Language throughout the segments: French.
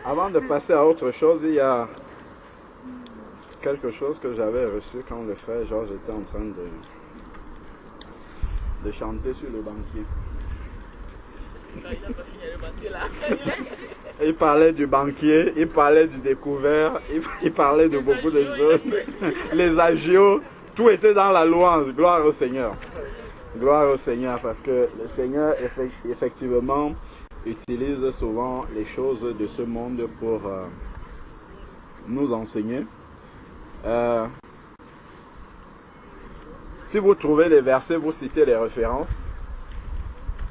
Avant de passer à autre chose, il y a quelque chose que j'avais reçu quand le frère Georges était en train de chanter sur le banquier. Il parlait du banquier, il parlait du découvert, il parlait de beaucoup de choses. Les agios, tout était dans la louange. Gloire au Seigneur. Gloire au Seigneur, parce que le Seigneur, effectivement, utilise souvent les choses de ce monde pour nous enseigner. Si vous trouvez les versets, vous citez les références.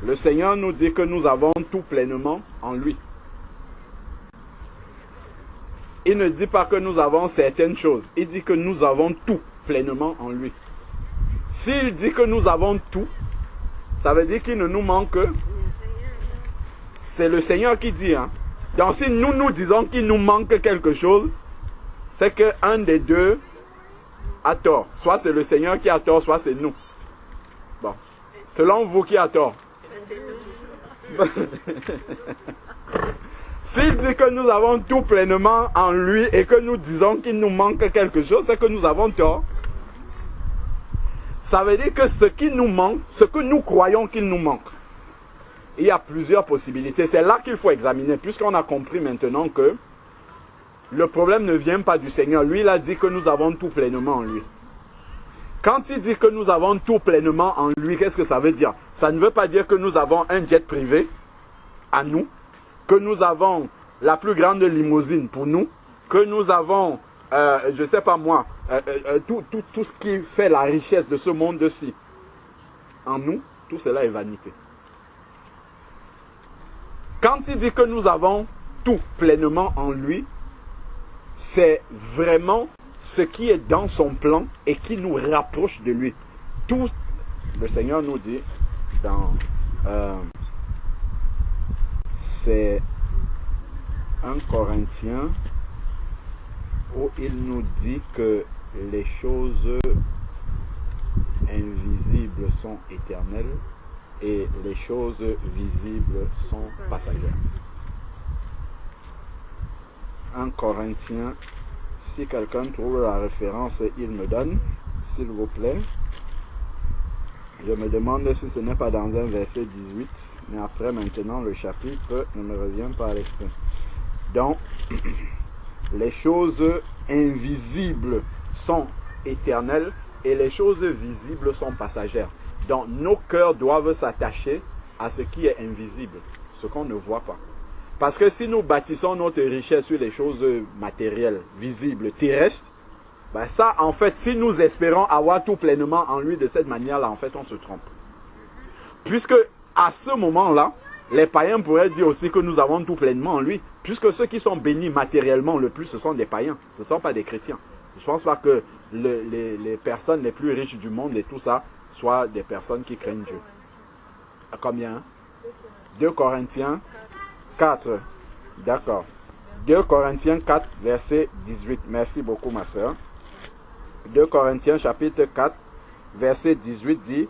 Le Seigneur nous dit que nous avons tout pleinement en lui. Il ne dit pas que nous avons certaines choses. Il dit que nous avons tout pleinement en lui. S'il dit que nous avons tout, ça veut dire qu'il ne nous manque que... C'est le Seigneur qui dit. Donc si nous disons qu'il nous manque quelque chose, c'est qu'un des deux a tort. Soit c'est le Seigneur qui a tort, soit c'est nous. Bon. Selon vous, qui a tort? S'il dit que nous avons tout pleinement en lui et que nous disons qu'il nous manque quelque chose, c'est que nous avons tort. Ça veut dire que ce qui nous manque, ce que nous croyons qu'il nous manque, il y a plusieurs possibilités. C'est là qu'il faut examiner, puisqu'on a compris maintenant que le problème ne vient pas du Seigneur. Lui, il a dit que nous avons tout pleinement en lui. Quand il dit que nous avons tout pleinement en lui, qu'est-ce que ça veut dire? Ça ne veut pas dire que nous avons un jet privé à nous, que nous avons la plus grande limousine pour nous, que nous avons, je ne sais pas moi, tout ce qui fait la richesse de ce monde-ci. En nous, tout cela est vanité. Quand il dit que nous avons tout pleinement en lui, c'est vraiment ce qui est dans son plan et qui nous rapproche de lui. Tout, le Seigneur nous dit dans... c'est 1 Corinthiens où il nous dit que les choses invisibles sont éternelles et les choses visibles sont passagères. 1 Corinthiens, si quelqu'un trouve la référence, il me donne, s'il vous plaît. Je me demande si ce n'est pas dans un verset 18, mais après maintenant le chapitre ne me revient pas à l'esprit. Donc, les choses invisibles sont éternelles et les choses visibles sont passagères. Donc, nos cœurs doivent s'attacher à ce qui est invisible, ce qu'on ne voit pas. Parce que si nous bâtissons notre richesse sur les choses matérielles, visibles, terrestres, ben ça, en fait, si nous espérons avoir tout pleinement en lui de cette manière-là, en fait, on se trompe. Puisque, à ce moment-là, les païens pourraient dire aussi que nous avons tout pleinement en lui, puisque ceux qui sont bénis matériellement le plus, ce sont des païens, ce ne sont pas des chrétiens. Je ne pense pas que les personnes les plus riches du monde et tout ça soient des personnes qui craignent Dieu. À combien? 2 Corinthiens 4. D'accord. 2 Corinthiens 4, verset 18. Merci beaucoup, ma soeur. 2 Corinthiens chapitre 4, verset 18 dit: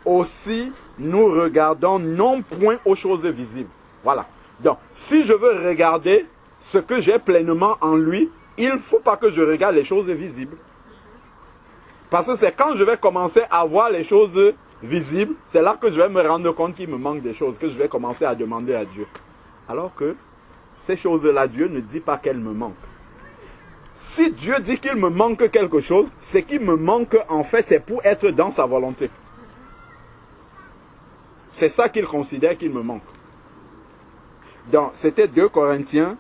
aussi, nous regardons non point aux choses visibles. Voilà. Donc, si je veux regarder ce que j'ai pleinement en lui, il ne faut pas que je regarde les choses visibles. Parce que c'est quand je vais commencer à voir les choses visibles, c'est là que je vais me rendre compte qu'il me manque des choses, que je vais commencer à demander à Dieu. Alors que ces choses-là, Dieu ne dit pas qu'elles me manquent. Si Dieu dit qu'il me manque quelque chose, c'est qu'il me manque, en fait, c'est pour être dans sa volonté. C'est ça qu'il considère qu'il me manque. Donc, c'était 2 Corinthiens,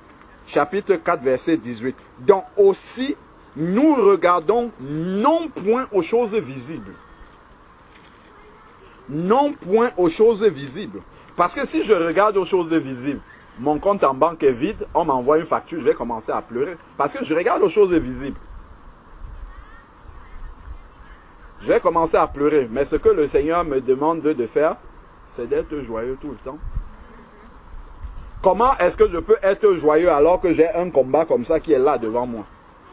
chapitre 4, verset 18. Donc, aussi, nous regardons non point aux choses visibles. Non point aux choses visibles. Parce que si je regarde aux choses visibles, mon compte en banque est vide, on m'envoie une facture, je vais commencer à pleurer. Parce que je regarde aux choses visibles. Je vais commencer à pleurer. Mais ce que le Seigneur me demande de faire, c'est d'être joyeux tout le temps. Comment est-ce que je peux être joyeux alors que j'ai un combat comme ça qui est là devant moi?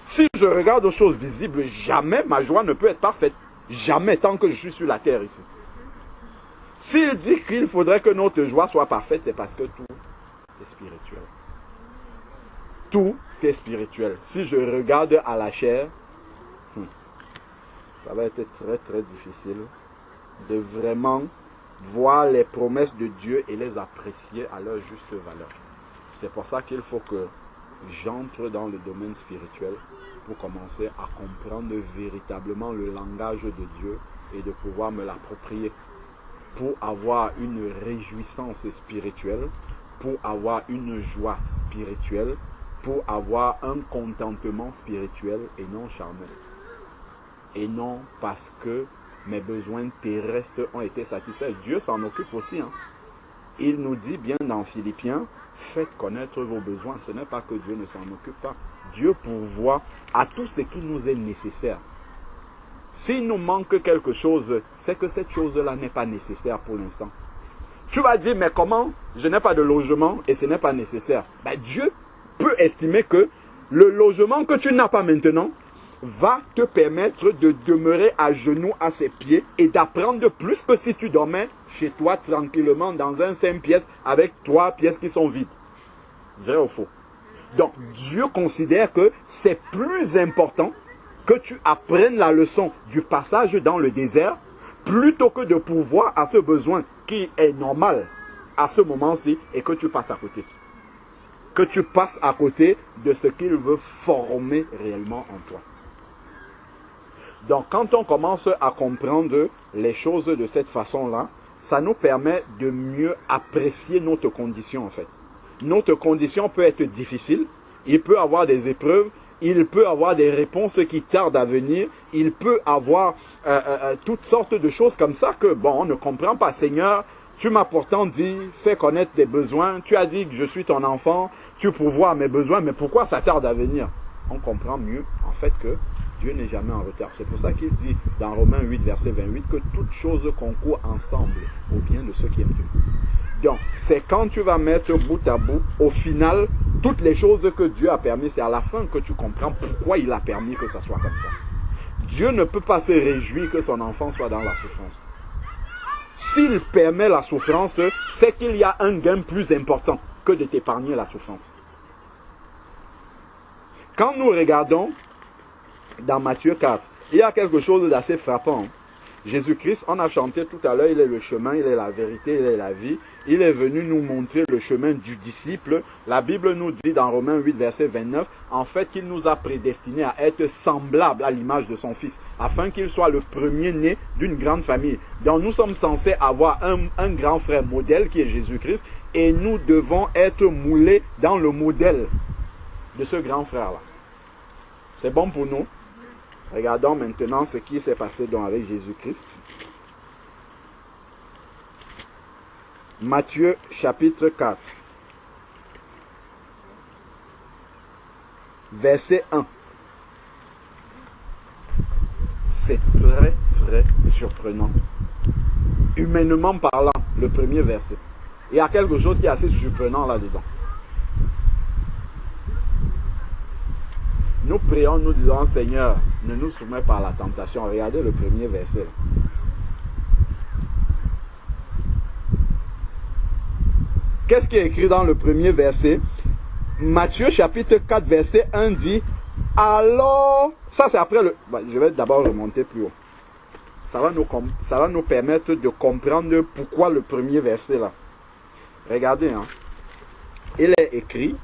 Si je regarde aux choses visibles, jamais ma joie ne peut être parfaite. Jamais, tant que je suis sur la terre ici. S'il dit qu'il faudrait que notre joie soit parfaite, c'est parce que tout est spirituel. tout est spirituel. Si je regarde à la chair, ça va être très très difficile de vraiment voir les promesses de Dieu et les apprécier à leur juste valeur. C'est pour ça qu'il faut que j'entre dans le domaine spirituel pour commencer à comprendre véritablement le langage de Dieu et de pouvoir me l'approprier, pour avoir une réjouissance spirituelle, pour avoir une joie spirituelle, pour avoir un contentement spirituel et non charnel. Et non parce que mes besoins terrestres ont été satisfaits. Dieu s'en occupe aussi. Il nous dit bien dans Philippiens, faites connaître vos besoins. Ce n'est pas que Dieu ne s'en occupe pas. Dieu pourvoit à tout ce qui nous est nécessaire. S'il nous manque quelque chose, c'est que cette chose-là n'est pas nécessaire pour l'instant. Tu vas dire, mais comment? Je n'ai pas de logement et ce n'est pas nécessaire. Dieu peut estimer que le logement que tu n'as pas maintenant va te permettre de demeurer à genoux à ses pieds et d'apprendre plus que si tu dormais chez toi tranquillement dans un 5 pièces avec 3 pièces qui sont vides. Vrai ou faux? Donc Dieu considère que c'est plus important que tu apprennes la leçon du passage dans le désert plutôt que de pourvoir à ce besoin qui est normal à ce moment-ci et que tu passes à côté. Que tu passes à côté de ce qu'il veut former réellement en toi. Donc quand on commence à comprendre les choses de cette façon-là, ça nous permet de mieux apprécier notre condition en fait. Notre condition peut être difficile, il peut avoir des épreuves, il peut avoir des réponses qui tardent à venir, il peut avoir toutes sortes de choses comme ça que on ne comprend pas. Seigneur, tu m'as pourtant dit, fais connaître tes besoins, tu as dit que je suis ton enfant, tu pourvois à mes besoins, mais pourquoi ça tarde à venir? On comprend mieux en fait que Dieu n'est jamais en retard. C'est pour ça qu'il dit dans Romains 8, verset 28, que toutes choses concourent ensemble au bien de ceux qui aiment Dieu. Donc, c'est quand tu vas mettre bout à bout, au final, toutes les choses que Dieu a permis, c'est à la fin que tu comprends pourquoi il a permis que ça soit comme ça. Dieu ne peut pas se réjouir que son enfant soit dans la souffrance. S'il permet la souffrance, c'est qu'il y a un gain plus important que de t'épargner la souffrance. Quand nous regardons dans Matthieu 4, il y a quelque chose d'assez frappant. Jésus-Christ, on a chanté tout à l'heure, il est le chemin, il est la vérité, il est la vie. Il est venu nous montrer le chemin du disciple. La Bible nous dit dans Romains 8, verset 29, en fait qu'il nous a prédestinés à être semblables à l'image de son Fils, afin qu'il soit le premier-né d'une grande famille. Donc nous sommes censés avoir un grand frère modèle qui est Jésus-Christ, et nous devons être moulés dans le modèle de ce grand frère-là. C'est bon pour nous? Regardons maintenant ce qui s'est passé donc avec Jésus-Christ. Matthieu chapitre 4, verset 1. C'est très très surprenant. Humainement parlant, le premier verset. Il y a quelque chose qui est assez surprenant là-dedans. Nous prions, nous disons, Seigneur, ne nous soumets pas à la tentation. Regardez le premier verset. Qu'est-ce qui est écrit dans le premier verset? Matthieu chapitre 4, verset 1 dit, alors, ça c'est après le... je vais d'abord remonter plus haut. Ça va nous permettre de comprendre pourquoi le premier verset là. Regardez, il est écrit,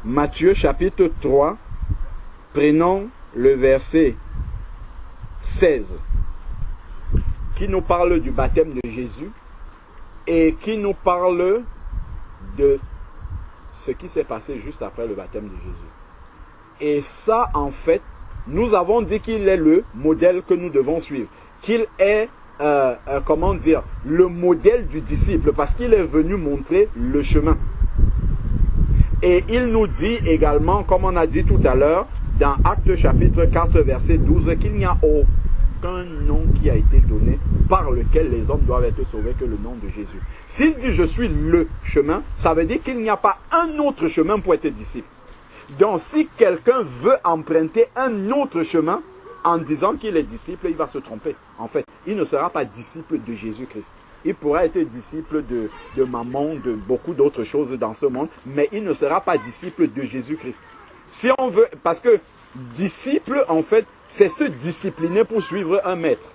Matthieu chapitre 3, prenons le verset 16, qui nous parle du baptême de Jésus et qui nous parle de ce qui s'est passé juste après le baptême de Jésus. Et ça, en fait, nous avons dit qu'il est le modèle que nous devons suivre, qu'il est, le modèle du disciple, parce qu'il est venu montrer le chemin. Et il nous dit également, comme on a dit tout à l'heure, dans Actes chapitre 4, verset 12, qu'il n'y a aucun nom qui a été donné par lequel les hommes doivent être sauvés que le nom de Jésus. S'il dit je suis le chemin, ça veut dire qu'il n'y a pas un autre chemin pour être disciple. Donc si quelqu'un veut emprunter un autre chemin en disant qu'il est disciple, il va se tromper. En fait, il ne sera pas disciple de Jésus-Christ. Il pourra être disciple de maman, de beaucoup d'autres choses dans ce monde, mais il ne sera pas disciple de Jésus-Christ. Si on veut, parce que disciple, en fait, c'est se discipliner pour suivre un maître.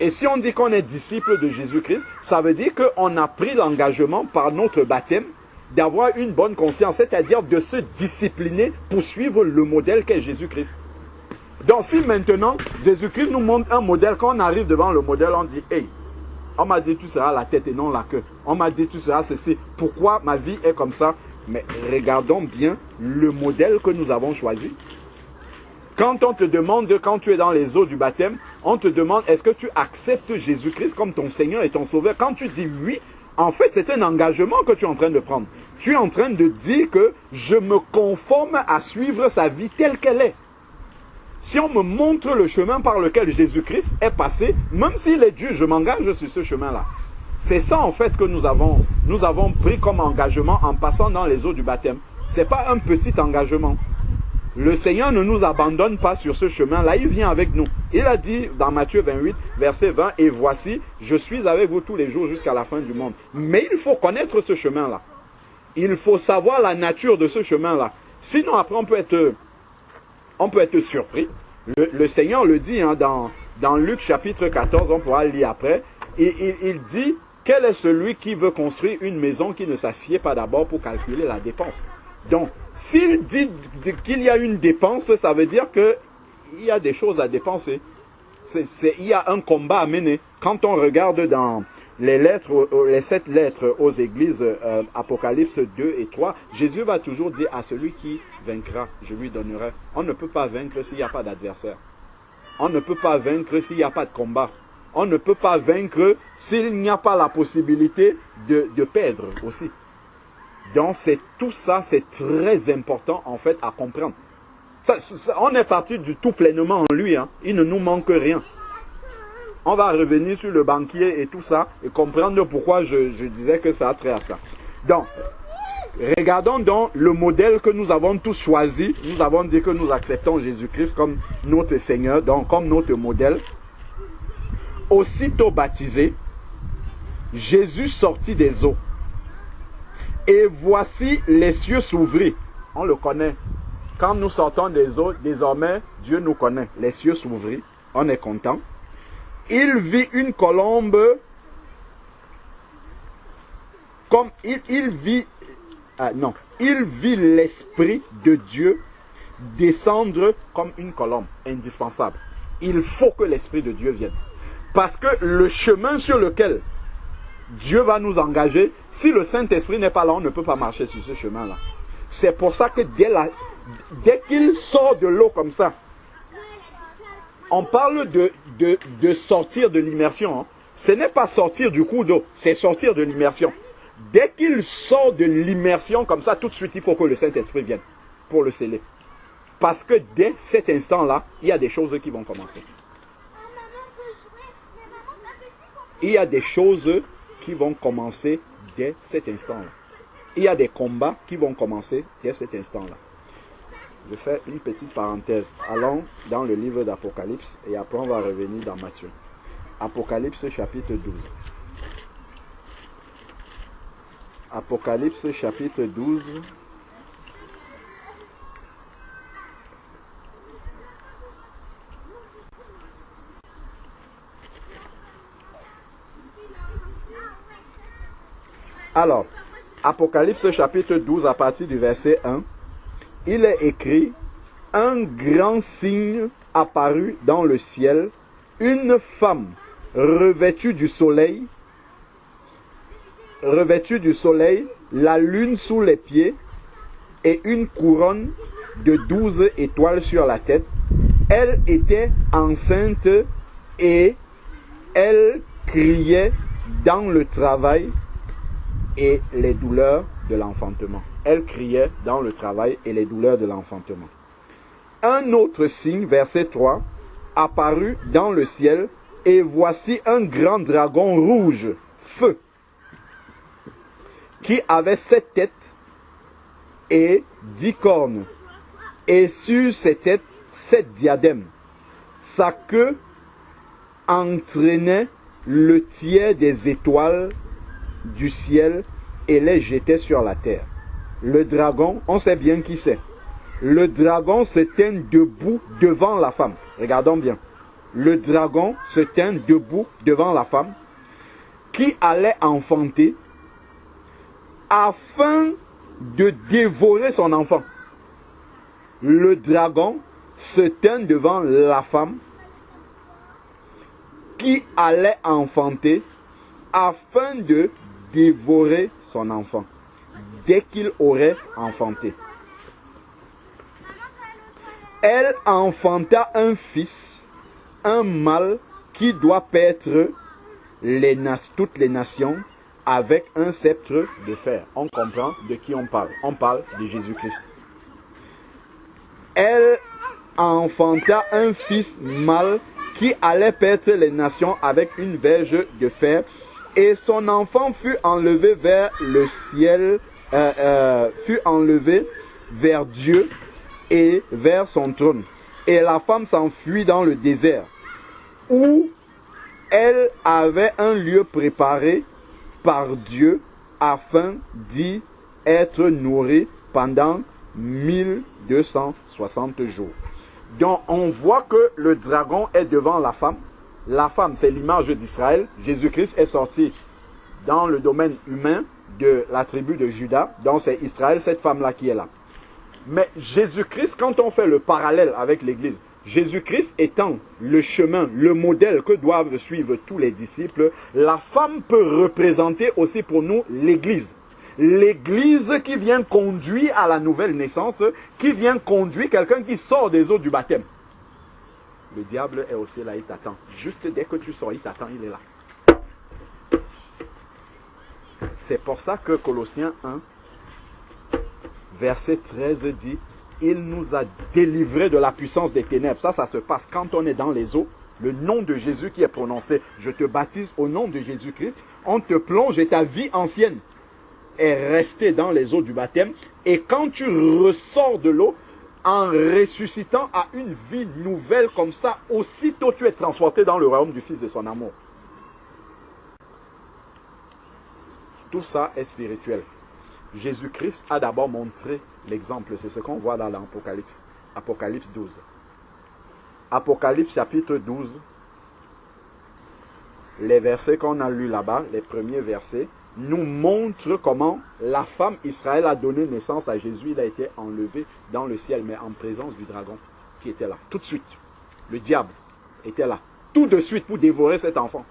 Et si on dit qu'on est disciple de Jésus-Christ, ça veut dire qu'on a pris l'engagement par notre baptême d'avoir une bonne conscience, c'est-à-dire de se discipliner pour suivre le modèle qu'est Jésus-Christ. Donc si maintenant, Jésus-Christ nous montre un modèle, quand on arrive devant le modèle, on dit, hey, on m'a dit tu seras la tête et non la queue. On m'a dit tu seras ceci. Pourquoi ma vie est comme ça? Mais regardons bien le modèle que nous avons choisi. Quand on te demande, quand tu es dans les eaux du baptême, on te demande est-ce que tu acceptes Jésus-Christ comme ton Seigneur et ton Sauveur? Quand tu dis oui, en fait c'est un engagement que tu es en train de prendre. Tu es en train de dire que je me conforme à suivre sa vie telle qu'elle est. Si on me montre le chemin par lequel Jésus-Christ est passé, même s'il est Dieu, je m'engage sur ce chemin-là. C'est ça en fait que nous avons pris comme engagement en passant dans les eaux du baptême. Ce n'est pas un petit engagement. Le Seigneur ne nous abandonne pas sur ce chemin-là, il vient avec nous. Il a dit dans Matthieu 28, verset 20, et voici, je suis avec vous tous les jours jusqu'à la fin du monde. Mais il faut connaître ce chemin-là. Il faut savoir la nature de ce chemin-là. Sinon après on peut être surpris. Le Seigneur le dit hein, dans Luc chapitre 14, on pourra le lire après. Il dit, quel est celui qui veut construire une maison qui ne s'assied pas d'abord pour calculer la dépense? Donc, s'il dit qu'il y a une dépense, ça veut dire qu'il y a des choses à dépenser. Il y a un combat à mener. Quand on regarde dans les 7 lettres aux églises, Apocalypse 2 et 3, Jésus va toujours dire à celui qui vaincra, je lui donnerai. On ne peut pas vaincre s'il n'y a pas d'adversaire. On ne peut pas vaincre s'il n'y a pas de combat. On ne peut pas vaincre s'il n'y a pas la possibilité de perdre aussi. Donc tout ça, c'est très important en fait à comprendre. On est parti du tout pleinement en lui. Hein. Il ne nous manque rien. On va revenir sur le banquier et tout ça et comprendre pourquoi je disais que ça a trait à ça. Donc, regardons donc le modèle que nous avons tous choisi. Nous avons dit que nous acceptons Jésus-Christ comme notre Seigneur, donc comme notre modèle. Aussitôt baptisé, Jésus sortit des eaux. Et voici les cieux s'ouvrir. On le connaît. Quand nous sortons des eaux, désormais, Dieu nous connaît. Les cieux s'ouvrir. On est content. Il vit une colombe comme il vit l'Esprit de Dieu descendre comme une colombe. Indispensable. Il faut que l'Esprit de Dieu vienne. Parce que le chemin sur lequel Dieu va nous engager, si le Saint-Esprit n'est pas là, on ne peut pas marcher sur ce chemin-là. C'est pour ça que dès qu'il sort de l'eau comme ça, on parle de sortir de l'immersion. Hein. Ce n'est pas sortir du cours d'eau, c'est sortir de l'immersion. Dès qu'il sort de l'immersion comme ça, tout de suite, il faut que le Saint-Esprit vienne pour le sceller. Parce que dès cet instant-là, il y a des choses qui vont commencer. Il y a des choses qui vont commencer dès cet instant-là. Il y a des combats qui vont commencer dès cet instant-là. Je fais une petite parenthèse. Allons dans le livre d'Apocalypse et après on va revenir dans Matthieu. Apocalypse chapitre 12. Apocalypse chapitre 12. Alors, Apocalypse chapitre 12 à partir du verset 1, il est écrit, un grand signe apparut dans le ciel, une femme revêtue du soleil, la lune sous les pieds et une couronne de 12 étoiles sur la tête. Elle était enceinte et elle criait dans le travail et les douleurs de l'enfantement. Elle criait dans le travail et les douleurs de l'enfantement. Un autre signe, verset 3, apparut dans le ciel, et voici un grand dragon rouge, feu, qui avait 7 têtes et 10 cornes, et sur ses têtes 7 diadèmes. Sa queue entraînait le tiers des étoiles du ciel et les jetait sur la terre. Le dragon, on sait bien qui c'est. Le dragon se tient debout devant la femme. Regardons bien. Le dragon se tient debout devant la femme qui allait enfanter afin de dévorer son enfant. Le dragon se tient devant la femme qui allait enfanter afin de dévorer son enfant dès qu'il aurait enfanté. Elle enfanta un fils, un mâle qui doit paître toutes les nations avec un sceptre de fer. On comprend de qui on parle. On parle de Jésus-Christ. Elle enfanta un fils mâle qui allait paître les nations avec une verge de fer, et son enfant fut enlevé vers le ciel, fut enlevé vers Dieu et vers son trône. Et la femme s'enfuit dans le désert, où elle avait un lieu préparé par Dieu afin d'y être nourrie pendant 1260 jours. Donc on voit que le dragon est devant la femme. La femme, c'est l'image d'Israël. Jésus-Christ est sorti dans le domaine humain de la tribu de Juda. Donc c'est Israël, cette femme-là qui est là. Mais Jésus-Christ, quand on fait le parallèle avec l'Église, Jésus-Christ étant le chemin, le modèle que doivent suivre tous les disciples, la femme peut représenter aussi pour nous l'Église. L'Église qui vient conduire à la nouvelle naissance, qui vient conduire quelqu'un qui sort des eaux du baptême. Le diable est aussi là, il t'attend. Juste dès que tu sors, il t'attend, il est là. C'est pour ça que Colossiens 1, verset 13 dit, il nous a délivrés de la puissance des ténèbres. Ça se passe quand on est dans les eaux. Le nom de Jésus qui est prononcé, je te baptise au nom de Jésus-Christ. On te plonge et ta vie ancienne est restée dans les eaux du baptême. Et quand tu ressors de l'eau, en ressuscitant à une vie nouvelle comme ça, aussitôt tu es transporté dans le royaume du Fils de son amour. Tout ça est spirituel. Jésus-Christ a d'abord montré l'exemple. C'est ce qu'on voit dans l'Apocalypse. Apocalypse 12. Apocalypse chapitre 12. Les versets qu'on a lus là-bas, les premiers versets, nous montrent comment la femme Israël a donné naissance à Jésus. Il a été enlevé dans le ciel, mais en présence du dragon qui était là. Tout de suite, le diable était là. Tout de suite pour dévorer cet enfant.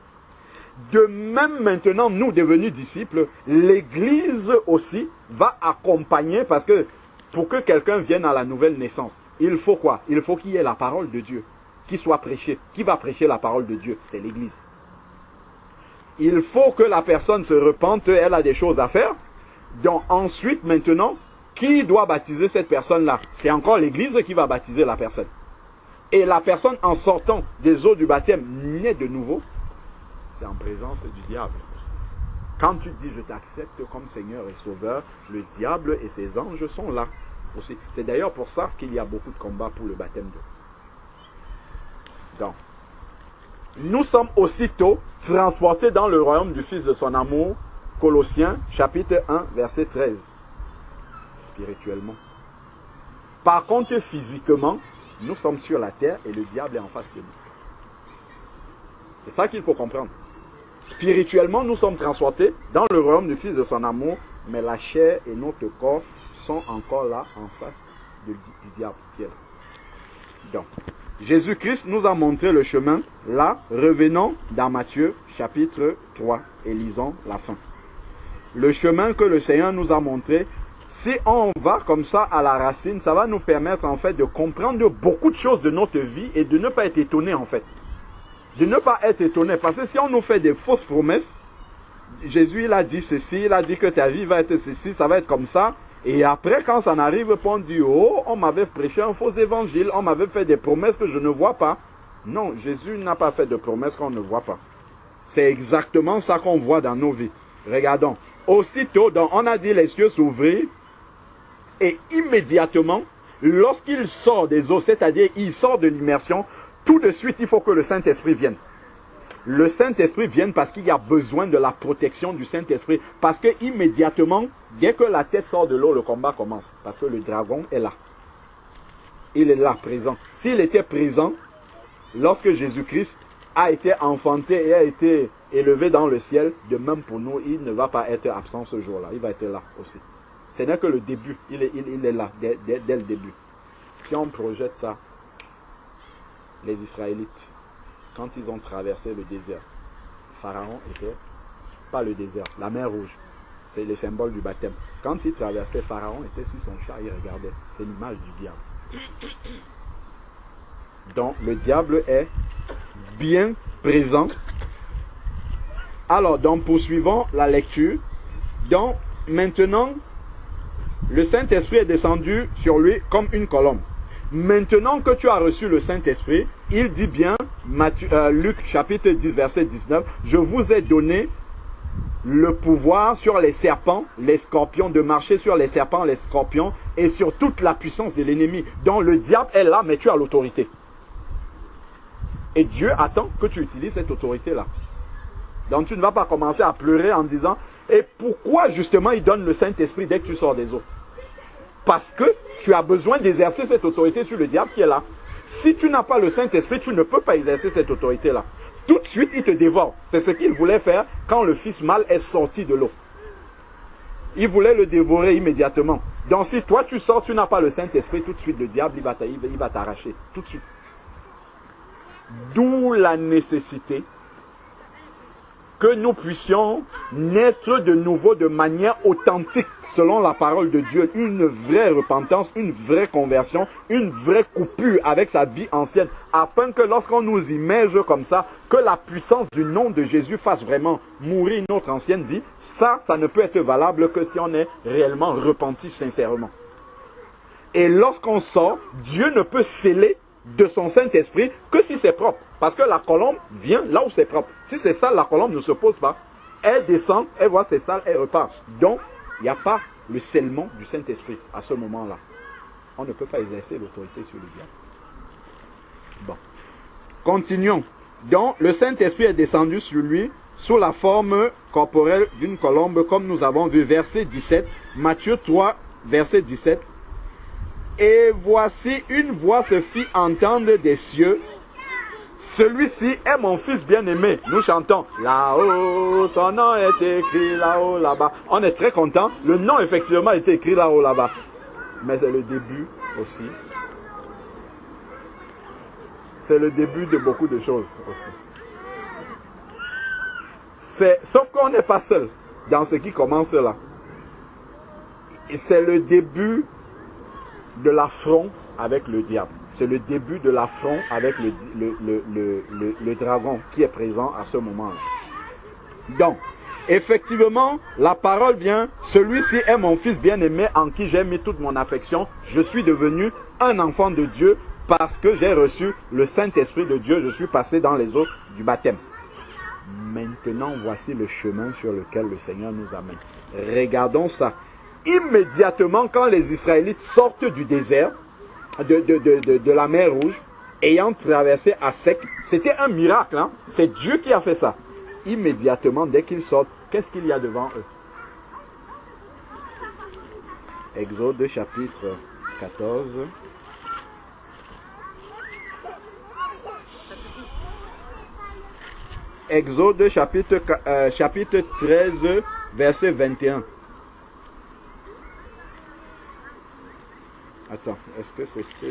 De même maintenant, nous devenus disciples, l'Église aussi va accompagner, parce que pour que quelqu'un vienne à la nouvelle naissance, il faut quoi? Il faut qu'il y ait la parole de Dieu qui soit prêchée. Qui va prêcher la parole de Dieu? C'est l'Église. Il faut que la personne se repente, elle a des choses à faire. Donc ensuite, maintenant, qui doit baptiser cette personne-là? C'est encore l'Église qui va baptiser la personne. Et la personne, en sortant des eaux du baptême, naît de nouveau. C'est en présence du diable. Quand tu dis je t'accepte comme Seigneur et Sauveur, le diable et ses anges sont là aussi. C'est d'ailleurs pour ça qu'il y a beaucoup de combats pour le baptême d'eau. Donc, nous sommes aussitôt transportés dans le royaume du Fils de son amour, Colossiens chapitre 1, verset 13. Spirituellement. Par contre, physiquement, nous sommes sur la terre et le diable est en face de nous. C'est ça qu'il faut comprendre. Spirituellement, nous sommes transportés dans le royaume du Fils de son amour, mais la chair et notre corps sont encore là en face du diable qui est là. Donc, Jésus-Christ nous a montré le chemin. Là, revenons dans Matthieu chapitre 3 et lisons la fin. Le chemin que le Seigneur nous a montré, si on va comme ça à la racine, ça va nous permettre en fait de comprendre beaucoup de choses de notre vie et de ne pas être étonné en fait. De ne pas être étonné, parce que si on nous fait des fausses promesses, Jésus il a dit ceci, il a dit que ta vie va être ceci, ça va être comme ça, et après quand ça n'arrive pas, on dit oh, on m'avait prêché un faux évangile, on m'avait fait des promesses que je ne vois pas. Non, Jésus n'a pas fait de promesses qu'on ne voit pas. C'est exactement ça qu'on voit dans nos vies. Regardons, aussitôt, donc, on a dit les cieux s'ouvrir, et immédiatement, lorsqu'il sort des eaux, c'est-à-dire il sort de l'immersion, tout de suite, il faut que le Saint-Esprit vienne. Le Saint-Esprit vient parce qu'il y a besoin de la protection du Saint-Esprit. Parce que immédiatement, dès que la tête sort de l'eau, le combat commence. Parce que le dragon est là. Il est là, présent. S'il était présent, lorsque Jésus-Christ a été enfanté et a été élevé dans le ciel, de même pour nous, il ne va pas être absent ce jour-là. Il va être là aussi. Ce n'est que le début. Il est là, dès le début. Si on projette ça, les Israélites, quand ils ont traversé le désert, Pharaon était, pas le désert, la mer Rouge. C'est le symbole du baptême. Quand il traversait, Pharaon était sur son char, il regardait. C'est l'image du diable. Donc, le diable est bien présent. Alors, donc, poursuivons la lecture. Donc, maintenant, le Saint-Esprit est descendu sur lui comme une colombe. Maintenant que tu as reçu le Saint-Esprit, il dit bien, Luc chapitre 10, verset 19, « Je vous ai donné le pouvoir sur les serpents, les scorpions, de marcher sur les serpents, les scorpions, et sur toute la puissance de l'ennemi. » Donc le diable est là, mais tu as l'autorité. Et Dieu attend que tu utilises cette autorité-là. Donc tu ne vas pas commencer à pleurer en disant, « Et pourquoi justement il donne le Saint-Esprit dès que tu sors des eaux ?» Parce que tu as besoin d'exercer cette autorité sur le diable qui est là. Si tu n'as pas le Saint-Esprit, tu ne peux pas exercer cette autorité-là. Tout de suite, il te dévore. C'est ce qu'il voulait faire quand le fils mâle est sorti de l'eau. Il voulait le dévorer immédiatement. Donc si toi tu sors, tu n'as pas le Saint-Esprit, tout de suite le diable il va t'arracher. Tout de suite. D'où la nécessité que nous puissions naître de nouveau de manière authentique, selon la parole de Dieu, une vraie repentance, une vraie conversion, une vraie coupure avec sa vie ancienne, afin que lorsqu'on nous immerge comme ça, que la puissance du nom de Jésus fasse vraiment mourir notre ancienne vie. Ça ne peut être valable que si on est réellement repenti sincèrement. Et lorsqu'on sort, Dieu ne peut sceller de son Saint-Esprit que si c'est propre. Parce que la colombe vient là où c'est propre. Si c'est sale, la colombe ne se pose pas. Elle descend, elle voit c'est sale, elle repart. Donc, il n'y a pas le scellement du Saint-Esprit à ce moment-là. On ne peut pas exercer l'autorité sur le diable. Bon. Continuons. Donc, le Saint-Esprit est descendu sur lui sous la forme corporelle d'une colombe, comme nous avons vu. Verset 17. Matthieu 3, verset 17. Et voici une voix se fit entendre des cieux. Celui-ci est mon fils bien-aimé. Nous chantons là-haut, son nom est écrit là-haut, là-bas. On est très content. Le nom effectivement est écrit là-haut, là-bas. Mais c'est le début aussi. C'est le début de beaucoup de choses aussi. Sauf qu'on n'est pas seul dans ce qui commence là. C'est le début de l'affront avec le diable. C'est le début de l'affront avec le dragon qui est présent à ce moment-là. Donc, effectivement, la parole vient, celui-ci est mon fils bien-aimé en qui j'ai mis toute mon affection. Je suis devenu un enfant de Dieu parce que j'ai reçu le Saint-Esprit de Dieu. Je suis passé dans les eaux du baptême. Maintenant, voici le chemin sur lequel le Seigneur nous amène. Regardons ça. Immédiatement, quand les Israélites sortent du désert, de la mer Rouge, ayant traversé à sec, c'était un miracle, hein? C'est Dieu qui a fait ça. Immédiatement, dès qu'ils sortent, qu'est-ce qu'il y a devant eux? Exode chapitre 14. Exode chapitre 13, verset 21. Attends, est-ce que c'est ce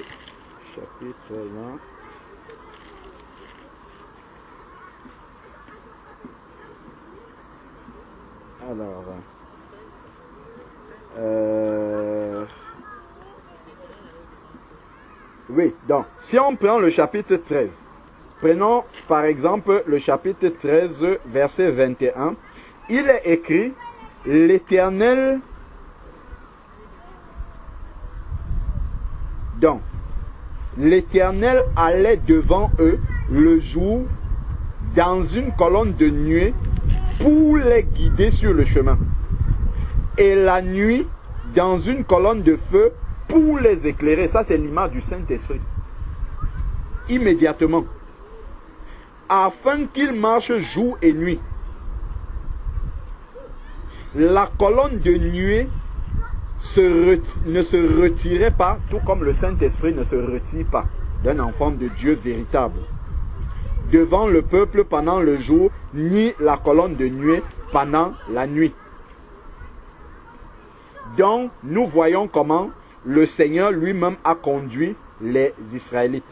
chapitre-là? Alors, oui, donc, si on prend le chapitre 13, prenons par exemple le chapitre 13, verset 21, il est écrit, l'Éternel... Donc, l'Éternel allait devant eux le jour dans une colonne de nuée pour les guider sur le chemin. Et la nuit dans une colonne de feu pour les éclairer. Ça, c'est l'image du Saint-Esprit. Immédiatement. afin qu'il marche jour et nuit. La colonne de nuée ne se retirait pas, tout comme le Saint-Esprit ne se retire pas d'un enfant de Dieu véritable devant le peuple pendant le jour, ni la colonne de nuée pendant la nuit. Donc, nous voyons comment le Seigneur lui-même a conduit les Israélites.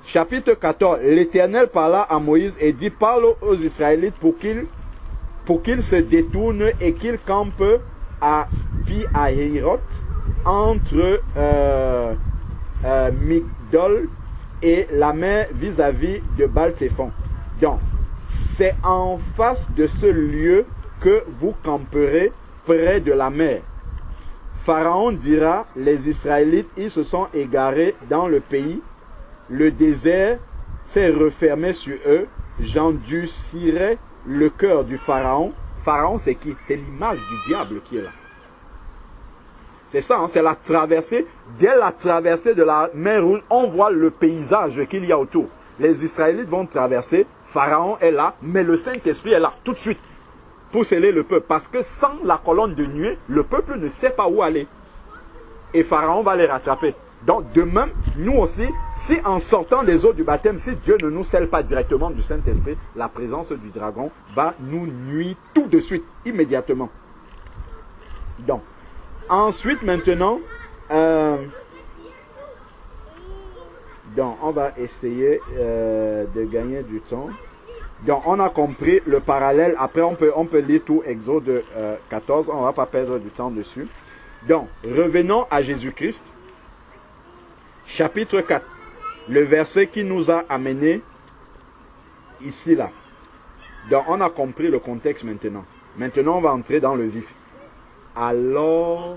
Chapitre 14. L'Éternel parla à Moïse et dit, parle aux Israélites pour qu'ils se détournent et qu'ils campent à Pi-Hahiroth, entre Migdol et la mer vis-à-vis de Baal-Téphon. Donc, c'est en face de ce lieu que vous camperez près de la mer. Pharaon dira, les Israélites, ils se sont égarés dans le pays. Le désert s'est refermé sur eux. J'endurcirai le cœur du Pharaon. Pharaon, c'est qui? C'est l'image du diable qui est là. C'est ça, hein, c'est la traversée. Dès la traversée de la mer Rouge, on voit le paysage qu'il y a autour. Les Israélites vont traverser. Pharaon est là, mais le Saint-Esprit est là tout de suite pour sceller le peuple. Parce que sans la colonne de nuée, le peuple ne sait pas où aller. Et Pharaon va les rattraper. Donc de même, nous aussi, si en sortant des eaux du baptême, si Dieu ne nous scelle pas directement du Saint-Esprit, la présence du dragon va nous nuire tout de suite, immédiatement. Donc, ensuite maintenant, donc on va essayer de gagner du temps. Donc on a compris le parallèle. Après on peut lire tout Exode 14. On ne va pas perdre du temps dessus. Donc revenons à Jésus-Christ. Chapitre 4. Le verset qui nous a amené ici là. Donc on a compris le contexte maintenant. Maintenant on va entrer dans le vif. Alors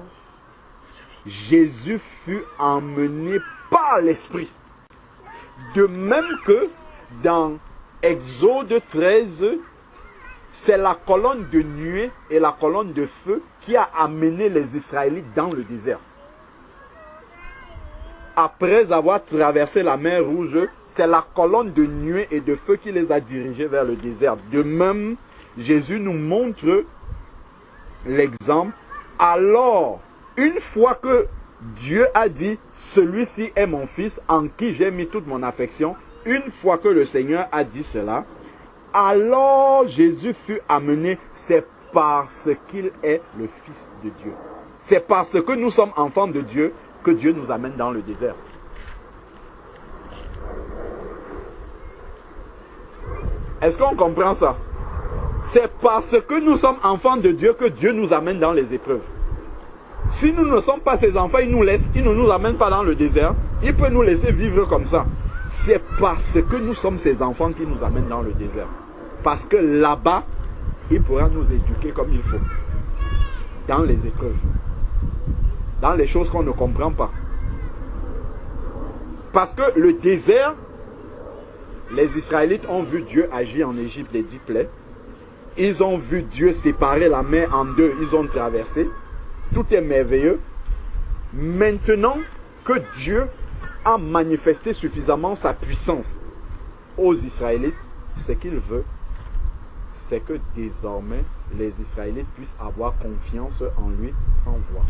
Jésus fut emmené par l'Esprit. De même que dans Exode 13, c'est la colonne de nuée et la colonne de feu qui a amené les Israélites dans le désert. Après avoir traversé la mer Rouge, c'est la colonne de nuée et de feu qui les a dirigés vers le désert. De même, Jésus nous montre l'exemple. Alors, une fois que Dieu a dit, celui-ci est mon fils en qui j'ai mis toute mon affection, une fois que le Seigneur a dit cela, alors Jésus fut amené, c'est parce qu'il est le Fils de Dieu. C'est parce que nous sommes enfants de Dieu que Dieu nous amène dans le désert. Est-ce qu'on comprend ça? C'est parce que nous sommes enfants de Dieu que Dieu nous amène dans les épreuves. Si nous ne sommes pas ses enfants, il nous laisse, il ne nous amène pas dans le désert. Il peut nous laisser vivre comme ça. C'est parce que nous sommes ses enfants qu'il nous amène dans le désert. Parce que là-bas, il pourra nous éduquer comme il faut. Dans les épreuves. Dans les choses qu'on ne comprend pas. Parce que le désert, les Israélites ont vu Dieu agir en Égypte les 10 plaies. Ils ont vu Dieu séparer la mer en deux. Ils ont traversé. Tout est merveilleux. Maintenant que Dieu a manifesté suffisamment sa puissance aux Israélites, ce qu'il veut, c'est que désormais les Israélites puissent avoir confiance en lui sans voir.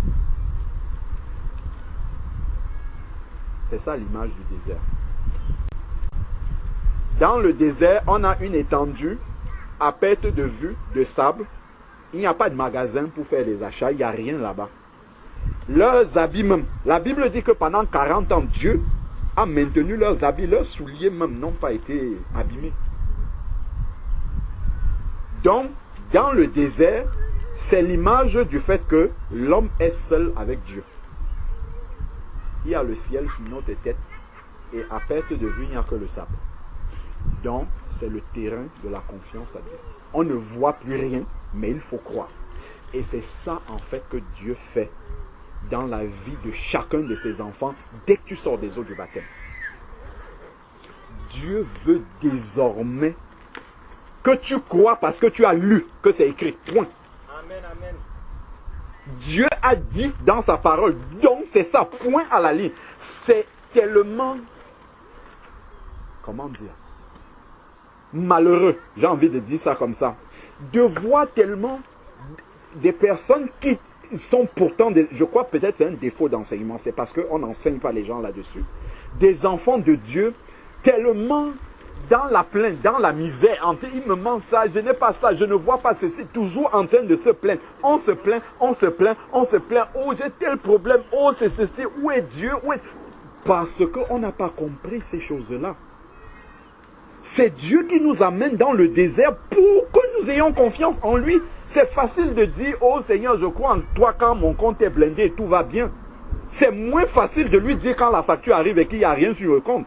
C'est ça l'image du désert. Dans le désert, on a une étendue à perte de vue de sable. Il n'y a pas de magasin pour faire des achats, il n'y a rien là-bas. Leurs habits même, la Bible dit que pendant 40 ans, Dieu a maintenu leurs habits, leurs souliers même n'ont pas été abîmés. Donc, dans le désert, c'est l'image du fait que l'homme est seul avec Dieu. Il y a le ciel sur notre tête et à perte de vue, il n'y a que le sable. Donc, c'est le terrain de la confiance à Dieu. On ne voit plus rien, mais il faut croire. Et c'est ça, en fait, que Dieu fait dans la vie de chacun de ses enfants dès que tu sors des eaux du baptême. Dieu veut désormais que tu crois parce que tu as lu que c'est écrit. Point. Amen, amen. Dieu a dit dans sa parole. Donc, c'est ça. Point à la ligne. C'est tellement... Comment dire? malheureux, j'ai envie de dire ça comme ça, de voir tellement des personnes qui sont pourtant, je crois peut-être c'est un défaut d'enseignement, c'est parce qu'on n'enseigne pas les gens là-dessus, des enfants de Dieu tellement dans la plainte, dans la misère, il me manque ça, je n'ai pas ça, je ne vois pas ceci, toujours en train de se plaindre. On se plaint, on se plaint, on se plaint. Oh, j'ai tel problème, oh, c'est ceci, où est Dieu? Où est... Parce qu'on n'a pas compris ces choses-là. C'est Dieu qui nous amène dans le désert pour que nous ayons confiance en lui. C'est facile de dire, oh Seigneur, je crois en toi quand mon compte est blindé et tout va bien. C'est moins facile de lui dire quand la facture arrive et qu'il n'y a rien sur le compte.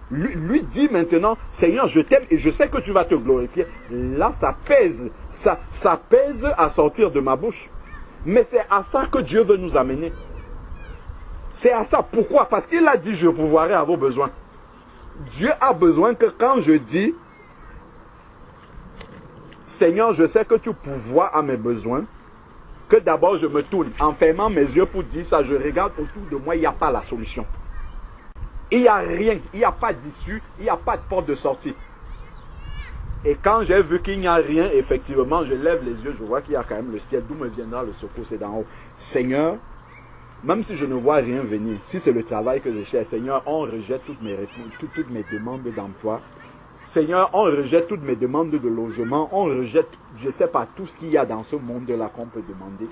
Lui dit maintenant, Seigneur, je t'aime et je sais que tu vas te glorifier. Là, ça pèse à sortir de ma bouche. Mais c'est à ça que Dieu veut nous amener. C'est à ça. Pourquoi? Parce qu'il a dit, je pourvoirai à vos besoins. Dieu a besoin que quand je dis, Seigneur, je sais que tu pourvois à mes besoins, que d'abord je me tourne en fermant mes yeux pour dire ça, je regarde autour de moi, il n'y a pas la solution. Il n'y a rien, il n'y a pas d'issue, il n'y a pas de porte de sortie. Et quand j'ai vu qu'il n'y a rien, effectivement, je lève les yeux, je vois qu'il y a quand même le ciel, d'où me viendra le secours, c'est d'en haut. Seigneur, même si je ne vois rien venir, si c'est le travail que je cherche, Seigneur, on rejette toutes mes demandes d'emploi. Seigneur, on rejette toutes mes demandes de logement, on rejette, je ne sais pas, tout ce qu'il y a dans ce monde-là qu'on peut demander.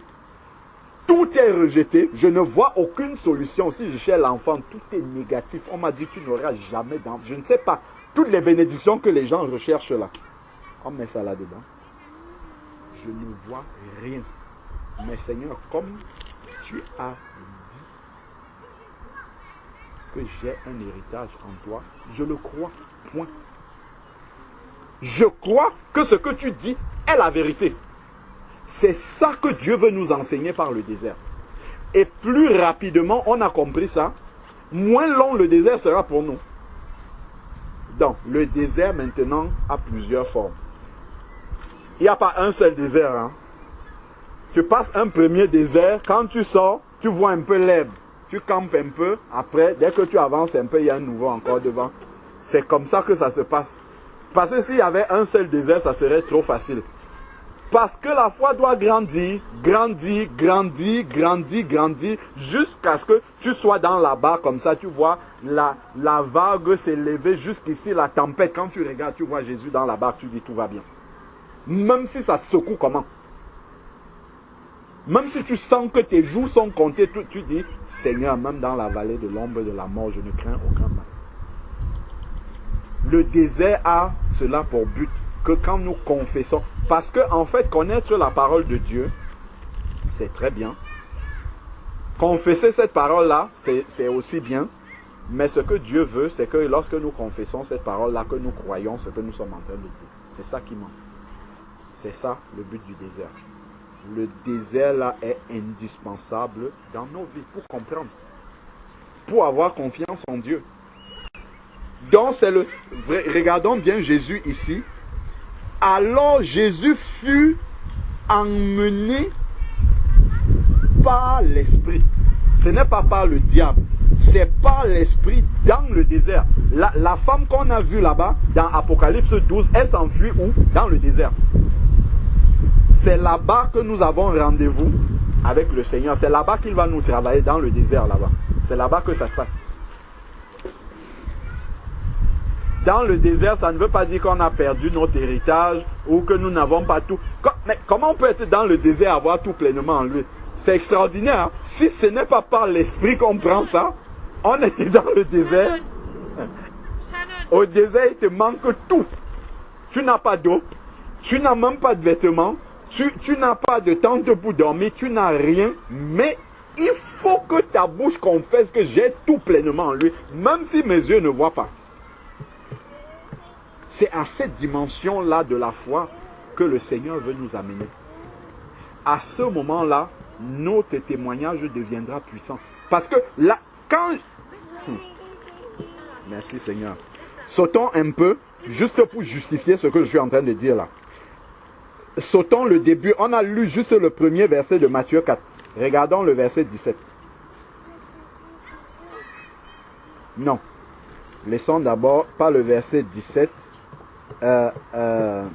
Tout est rejeté, je ne vois aucune solution. Si je cherche l'enfant, tout est négatif. On m'a dit, tu n'auras jamais d'enfant. Je ne sais pas, toutes les bénédictions que les gens recherchent là, on met ça là-dedans. Je ne vois rien. Mais Seigneur, comme tu as dit que j'ai un héritage en toi, je le crois, point. Je crois que ce que tu dis est la vérité. C'est ça que Dieu veut nous enseigner par le désert. Et plus rapidement on a compris ça, moins long le désert sera pour nous. Donc, le désert maintenant a plusieurs formes. Il n'y a pas un seul désert. Hein. Tu passes un premier désert, quand tu sors, tu vois un peu l'herbe. Tu campes un peu, après, dès que tu avances un peu, il y a un nouveau encore devant. C'est comme ça que ça se passe. Parce que s'il y avait un seul désert, ça serait trop facile. Parce que la foi doit grandir, grandir, grandir, grandir, grandir, jusqu'à ce que tu sois dans la barre comme ça, tu vois la vague s'élever jusqu'ici, la tempête. Quand tu regardes, tu vois Jésus dans la barre, tu dis tout va bien. Même si ça secoue comment? Même si tu sens que tes jours sont comptés, tu dis, Seigneur, même dans la vallée de l'ombre de la mort, je ne crains aucun mal. Le désert a cela pour but, que quand nous confessons, parce que en fait, connaître la parole de Dieu, c'est très bien. Confesser cette parole-là, c'est aussi bien. Mais ce que Dieu veut, c'est que lorsque nous confessons cette parole-là, que nous croyons ce que nous sommes en train de dire. C'est ça qui manque. C'est ça le but du désert. Le désert là est indispensable dans nos vies pour comprendre, pour avoir confiance en Dieu. Donc c'est le vrai. Regardons bien Jésus ici. Alors Jésus fut emmené par l'esprit. Ce n'est pas par le diable, c'est par l'esprit dans le désert. La femme qu'on a vue là-bas dans Apocalypse 12, elle s'enfuit où? Dans le désert. C'est là-bas que nous avons rendez-vous avec le Seigneur. C'est là-bas qu'il va nous travailler, dans le désert là-bas. C'est là-bas que ça se passe. Dans le désert, ça ne veut pas dire qu'on a perdu notre héritage ou que nous n'avons pas tout. Mais comment on peut être dans le désert et avoir tout pleinement en lui? C'est extraordinaire. Hein? Si ce n'est pas par l'esprit qu'on prend ça, on est dans le désert. Au désert, il te manque tout. Tu n'as pas d'eau, tu n'as même pas de vêtements, tu n'as pas de tente pour dormir, tu n'as rien, mais il faut que ta bouche confesse que j'ai tout pleinement en lui, même si mes yeux ne voient pas. C'est à cette dimension-là de la foi que le Seigneur veut nous amener. À ce moment-là, notre témoignage deviendra puissant. Parce que là, quand... Merci Seigneur. Sautons un peu, juste pour justifier ce que je suis en train de dire là. Sautons le début. On a lu juste le premier verset de Matthieu 4. Regardons le verset 17. Non. Laissons d'abord pas le verset 17. Euh, euh,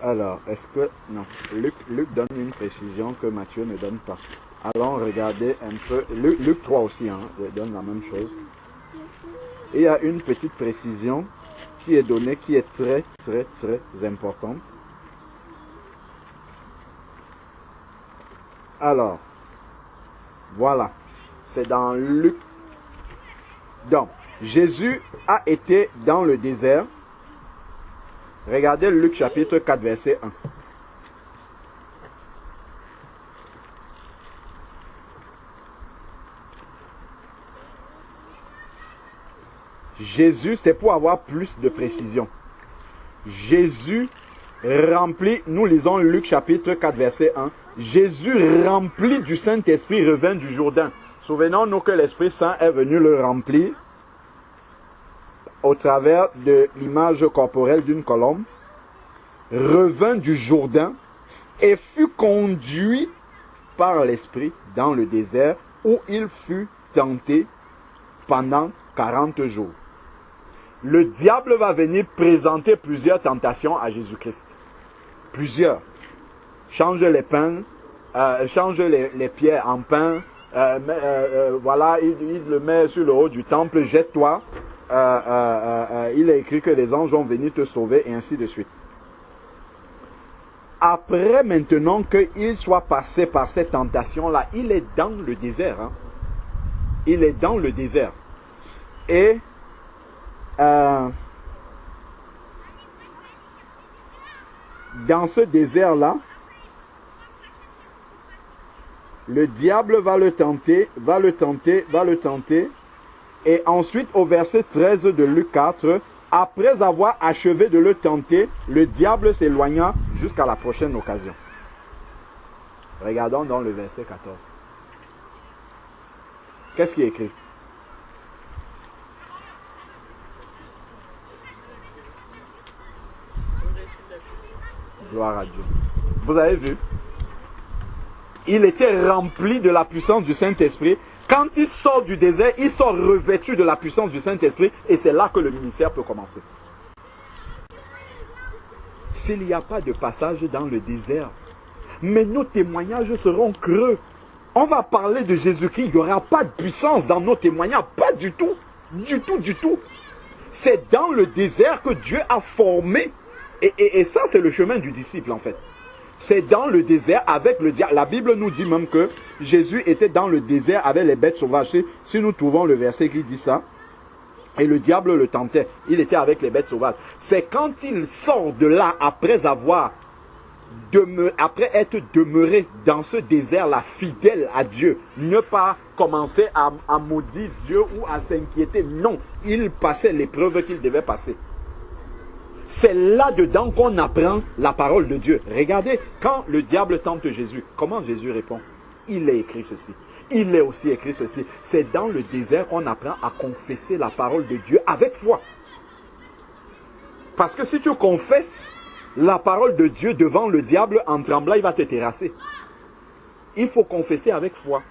alors, est-ce que... Non, Luc donne une précision que Matthieu ne donne pas. Allons regarder un peu... Luc 3 aussi, hein, donne la même chose. Et il y a une petite précision qui est donnée, qui est très, très, très importante. Alors, voilà. C'est dans Luc. Donc, Jésus a été dans le désert. Regardez Luc chapitre 4, verset 1. Jésus, c'est pour avoir plus de précision. Jésus rempli, nous lisons Luc chapitre 4, verset 1. Jésus rempli du Saint-Esprit revint du Jourdain. Souvenons-nous que l'Esprit Saint est venu le remplir au travers de l'image corporelle d'une colombe, revint du Jourdain et fut conduit par l'Esprit dans le désert où il fut tenté pendant 40 jours. Le diable va venir présenter plusieurs tentations à Jésus-Christ. Plusieurs. Change les pains, change les pierres en pain, voilà, il le met sur le haut du temple, jette-toi. Il est écrit que les anges vont venir te sauver et ainsi de suite. Après maintenant qu'il soit passé par cette tentation-là, il est dans le désert. Hein. Il est dans le désert. Et dans ce désert-là, le diable va le tenter. Et ensuite, au verset 13 de Luc 4, après avoir achevé de le tenter, le diable s'éloigna jusqu'à la prochaine occasion. Regardons dans le verset 14. Qu'est-ce qui est écrit? Gloire à Dieu. Vous avez vu? Il était rempli de la puissance du Saint-Esprit. Quand il sort du désert, il sort revêtu de la puissance du Saint-Esprit et c'est là que le ministère peut commencer. S'il n'y a pas de passage dans le désert, mais nos témoignages seront creux. On va parler de Jésus-Christ, il n'y aura pas de puissance dans nos témoignages, pas du tout, du tout. C'est dans le désert que Dieu a formé, et ça c'est le chemin du disciple en fait. C'est dans le désert avec le diable. La Bible nous dit même que Jésus était dans le désert avec les bêtes sauvages. Si nous trouvons le verset qui dit ça, et le diable le tentait, il était avec les bêtes sauvages. C'est quand il sort de là, après être demeuré dans ce désert-là, fidèle à Dieu, ne pas commencer à maudire Dieu ou à s'inquiéter. Non, il passait l'épreuve qu'il devait passer. C'est là-dedans qu'on apprend la parole de Dieu. Regardez, quand le diable tente Jésus, comment Jésus répond? Il est écrit ceci. Il est aussi écrit ceci. C'est dans le désert qu'on apprend à confesser la parole de Dieu avec foi. Parce que si tu confesses la parole de Dieu devant le diable en tremblant, il va te terrasser. Il faut confesser avec foi.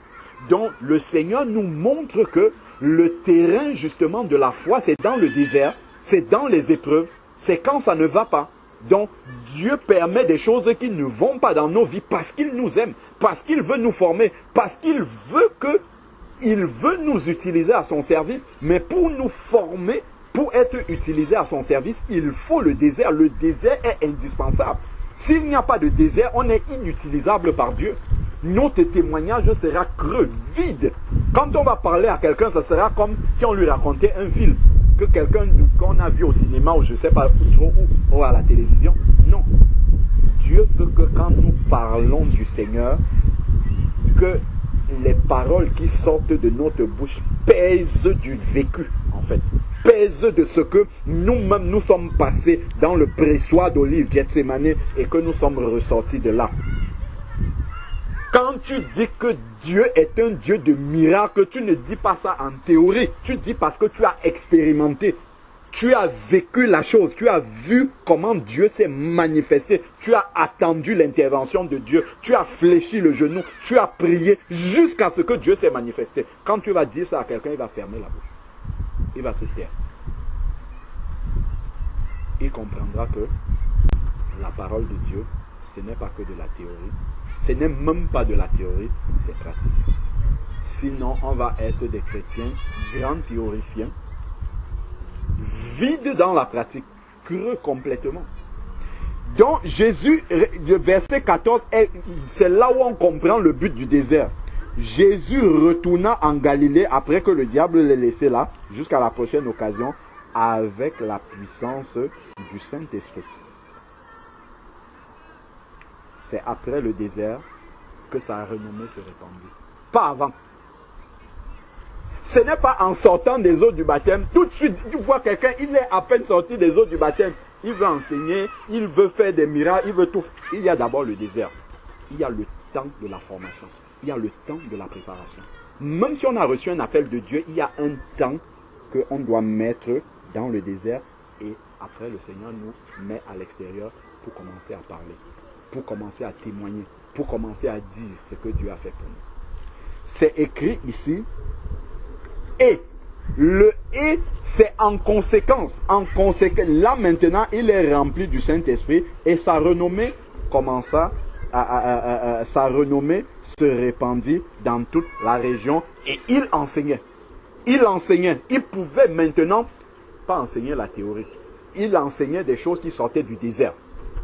Donc le Seigneur nous montre que le terrain justement de la foi, c'est dans le désert, c'est dans les épreuves, c'est quand ça ne va pas. Donc Dieu permet des choses qui ne vont pas dans nos vies parce qu'il nous aime, parce qu'il veut nous former, parce qu'il veut nous utiliser à son service. Mais pour nous former, pour être utilisé à son service, il faut le désert. Le désert est indispensable. S'il n'y a pas de désert, on est inutilisable par Dieu. Notre témoignage sera creux, vide. Quand on va parler à quelqu'un, ça sera comme si on lui racontait un film que quelqu'un qu'on a vu au cinéma ou je ne sais pas trop où, ou à la télévision. Non. Dieu veut que quand nous parlons du Seigneur, que les paroles qui sortent de notre bouche pèsent du vécu, en fait. Pèsent de ce que nous-mêmes nous sommes passés dans le pressoir d'olive Gethsémane et que nous sommes ressortis de là. Quand tu dis que Dieu est un Dieu de miracles, tu ne dis pas ça en théorie. Tu dis parce que tu as expérimenté. Tu as vécu la chose. Tu as vu comment Dieu s'est manifesté. Tu as attendu l'intervention de Dieu. Tu as fléchi le genou. Tu as prié jusqu'à ce que Dieu s'est manifesté. Quand tu vas dire ça à quelqu'un, il va fermer la bouche. il va se taire. Il comprendra que la parole de Dieu, ce n'est pas que de la théorie. Ce n'est même pas de la théorie, c'est pratique. Sinon, on va être des chrétiens, grands théoriciens, vides dans la pratique, creux complètement. Donc, Jésus, le verset 14, c'est là où on comprend le but du désert. Jésus retourna en Galilée après que le diable l'ait laissé là, jusqu'à la prochaine occasion, avec la puissance du Saint-Esprit. C'est après le désert que sa renommée se répandit. Pas avant. Ce n'est pas en sortant des eaux du baptême. Tout de suite, tu vois quelqu'un, il est à peine sorti des eaux du baptême. Il veut enseigner, il veut faire des miracles, il veut tout. Il y a d'abord le désert. Il y a le temps de la formation. Il y a le temps de la préparation. Même si on a reçu un appel de Dieu, il y a un temps qu'on doit mettre dans le désert. Et après, le Seigneur nous met à l'extérieur pour commencer à parler, pour commencer à témoigner, pour commencer à dire ce que Dieu a fait pour nous. C'est écrit ici. Et le et, c'est en conséquence. Là maintenant, il est rempli du Saint-Esprit et sa renommée commença, sa renommée se répandit dans toute la région et il enseignait. Il enseignait. Il pouvait maintenant pas enseigner la théorie. Il enseignait des choses qui sortaient du désert.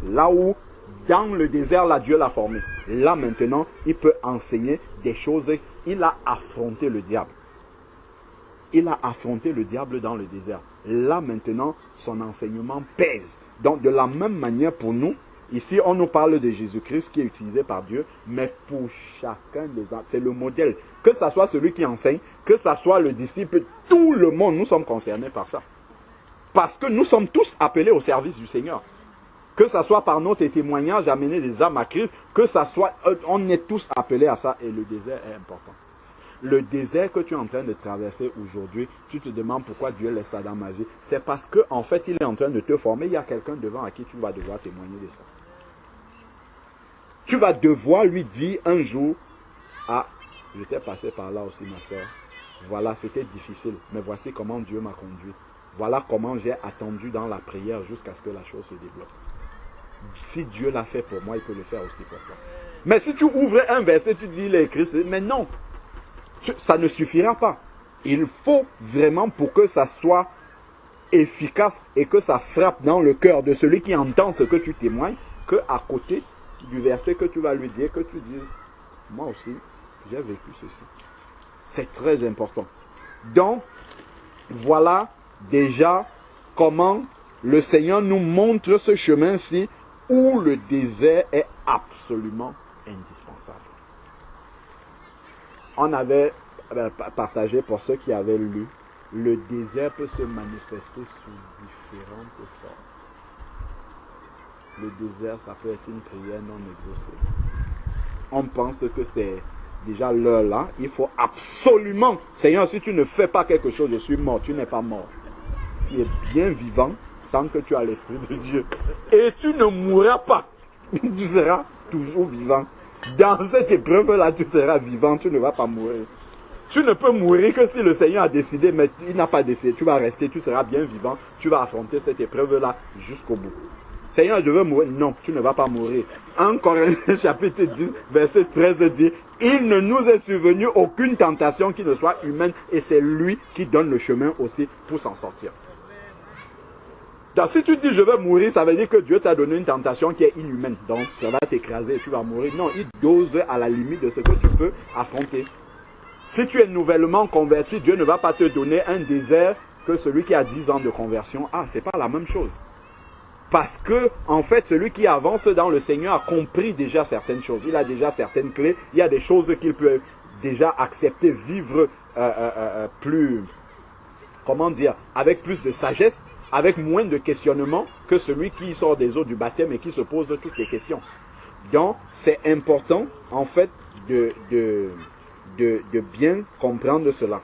Là où, dans le désert, là, Dieu l'a formé. Là maintenant, il peut enseigner des choses. Il a affronté le diable. Il a affronté le diable dans le désert. Là maintenant, son enseignement pèse. Donc de la même manière pour nous, ici on nous parle de Jésus-Christ qui est utilisé par Dieu, mais pour chacun des autres, c'est le modèle. Que ce soit celui qui enseigne, que ce soit le disciple, tout le monde, nous sommes concernés par ça. Parce que nous sommes tous appelés au service du Seigneur. Que ce soit par notre témoignage, amener des âmes à Christ, que ce soit, on est tous appelés à ça et le désert est important. Le désert que tu es en train de traverser aujourd'hui, tu te demandes pourquoi Dieu laisse ça dans ma vie. C'est parce qu'en fait, il est en train de te former. Il y a quelqu'un devant à qui tu vas devoir témoigner de ça. Tu vas devoir lui dire un jour, ah, j'étais passé par là aussi ma soeur. Voilà, c'était difficile, mais voici comment Dieu m'a conduit. Voilà comment j'ai attendu dans la prière jusqu'à ce que la chose se débloque. Si Dieu l'a fait pour moi, il peut le faire aussi pour toi. Mais si tu ouvres un verset, tu dis, il est écrit, mais non. Ça ne suffira pas. Il faut vraiment, pour que ça soit efficace et que ça frappe dans le cœur de celui qui entend ce que tu témoignes, que à côté du verset que tu vas lui dire, que tu dises, moi aussi, j'ai vécu ceci. C'est très important. Donc, voilà déjà comment le Seigneur nous montre ce chemin-ci où le désert est absolument indispensable. On avait partagé pour ceux qui avaient lu, le désert peut se manifester sous différentes formes. Le désert, ça peut être une prière non exaucée. On pense que c'est déjà l'heure là, il faut absolument, Seigneur, si tu ne fais pas quelque chose, je suis mort, tu n'es pas mort. Tu es bien vivant tant que tu as l'Esprit de Dieu. Et tu ne mourras pas. Tu seras toujours vivant. Dans cette épreuve-là, tu seras vivant, tu ne vas pas mourir. Tu ne peux mourir que si le Seigneur a décidé, mais il n'a pas décidé. Tu vas rester, tu seras bien vivant, tu vas affronter cette épreuve-là jusqu'au bout. Seigneur, je veux mourir. Non, tu ne vas pas mourir. 1 Corinthiens chapitre 10, verset 13 dit, il ne nous est survenu aucune tentation qui ne soit humaine et c'est lui qui donne le chemin aussi pour s'en sortir. Donc si tu dis je veux mourir, ça veut dire que Dieu t'a donné une tentation qui est inhumaine. Donc ça va t'écraser et tu vas mourir. Non, il dose à la limite de ce que tu peux affronter. Si tu es nouvellement converti, Dieu ne va pas te donner un désert que celui qui a 10 ans de conversion. Ah, c'est pas la même chose. Parce que, en fait, celui qui avance dans le Seigneur a compris déjà certaines choses. Il a déjà certaines clés. Il y a des choses qu'il peut déjà accepter, vivre plus, comment dire, avec plus de sagesse, avec moins de questionnement que celui qui sort des eaux du baptême et qui se pose toutes les questions. Donc, c'est important, en fait, de bien comprendre cela.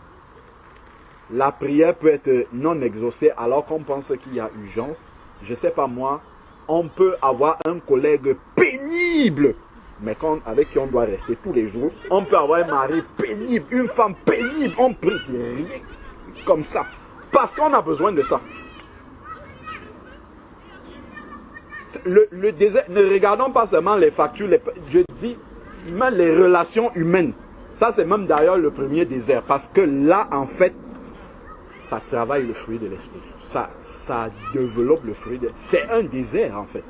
La prière peut être non exaucée alors qu'on pense qu'il y a urgence. Je ne sais pas moi, on peut avoir un collègue pénible, mais avec qui on doit rester tous les jours. On peut avoir un mari pénible, une femme pénible, on prie rien comme ça. Parce qu'on a besoin de ça. Le désert, ne regardons pas seulement les factures, je dis même les relations humaines. Ça, c'est même d'ailleurs le premier désert. Parce que là, en fait, ça travaille le fruit de l'esprit. Ça développe le fruit de... C'est un désert, en fait.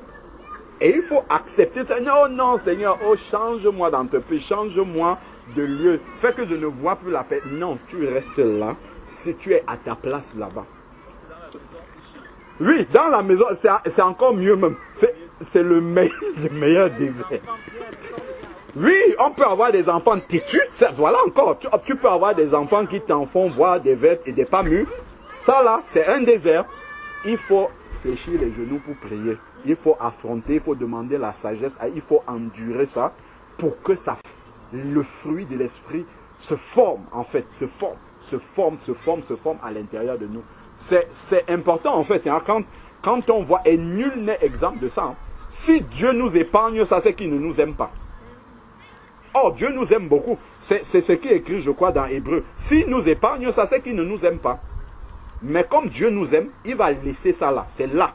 Et il faut accepter. Oh non, Seigneur, oh, change-moi dans tes pays, change-moi de lieu. Fais que je ne vois plus la paix. Non, tu restes là, si tu es à ta place là-bas. Oui, dans la maison, c'est encore mieux même. C'est le meilleur désert. Oui, on peut avoir des enfants têtus, voilà encore. Tu peux avoir des enfants qui t'en font voir des vertes et des pas mûrs. Ça là, c'est un désert. Il faut fléchir les genoux pour prier. Il faut affronter, il faut demander la sagesse. Il faut endurer ça pour que le fruit de l'esprit se forme en fait, se forme à l'intérieur de nous. C'est important en fait, hein, quand on voit, et nul n'est exemple de ça. Hein. Si Dieu nous épargne, ça c'est qu'il ne nous aime pas. Oh, Dieu nous aime beaucoup. C'est ce qui est écrit, je crois, dans Hébreu. S'il nous épargne, ça c'est qu'il ne nous aime pas. Mais comme Dieu nous aime, il va laisser ça là. C'est là.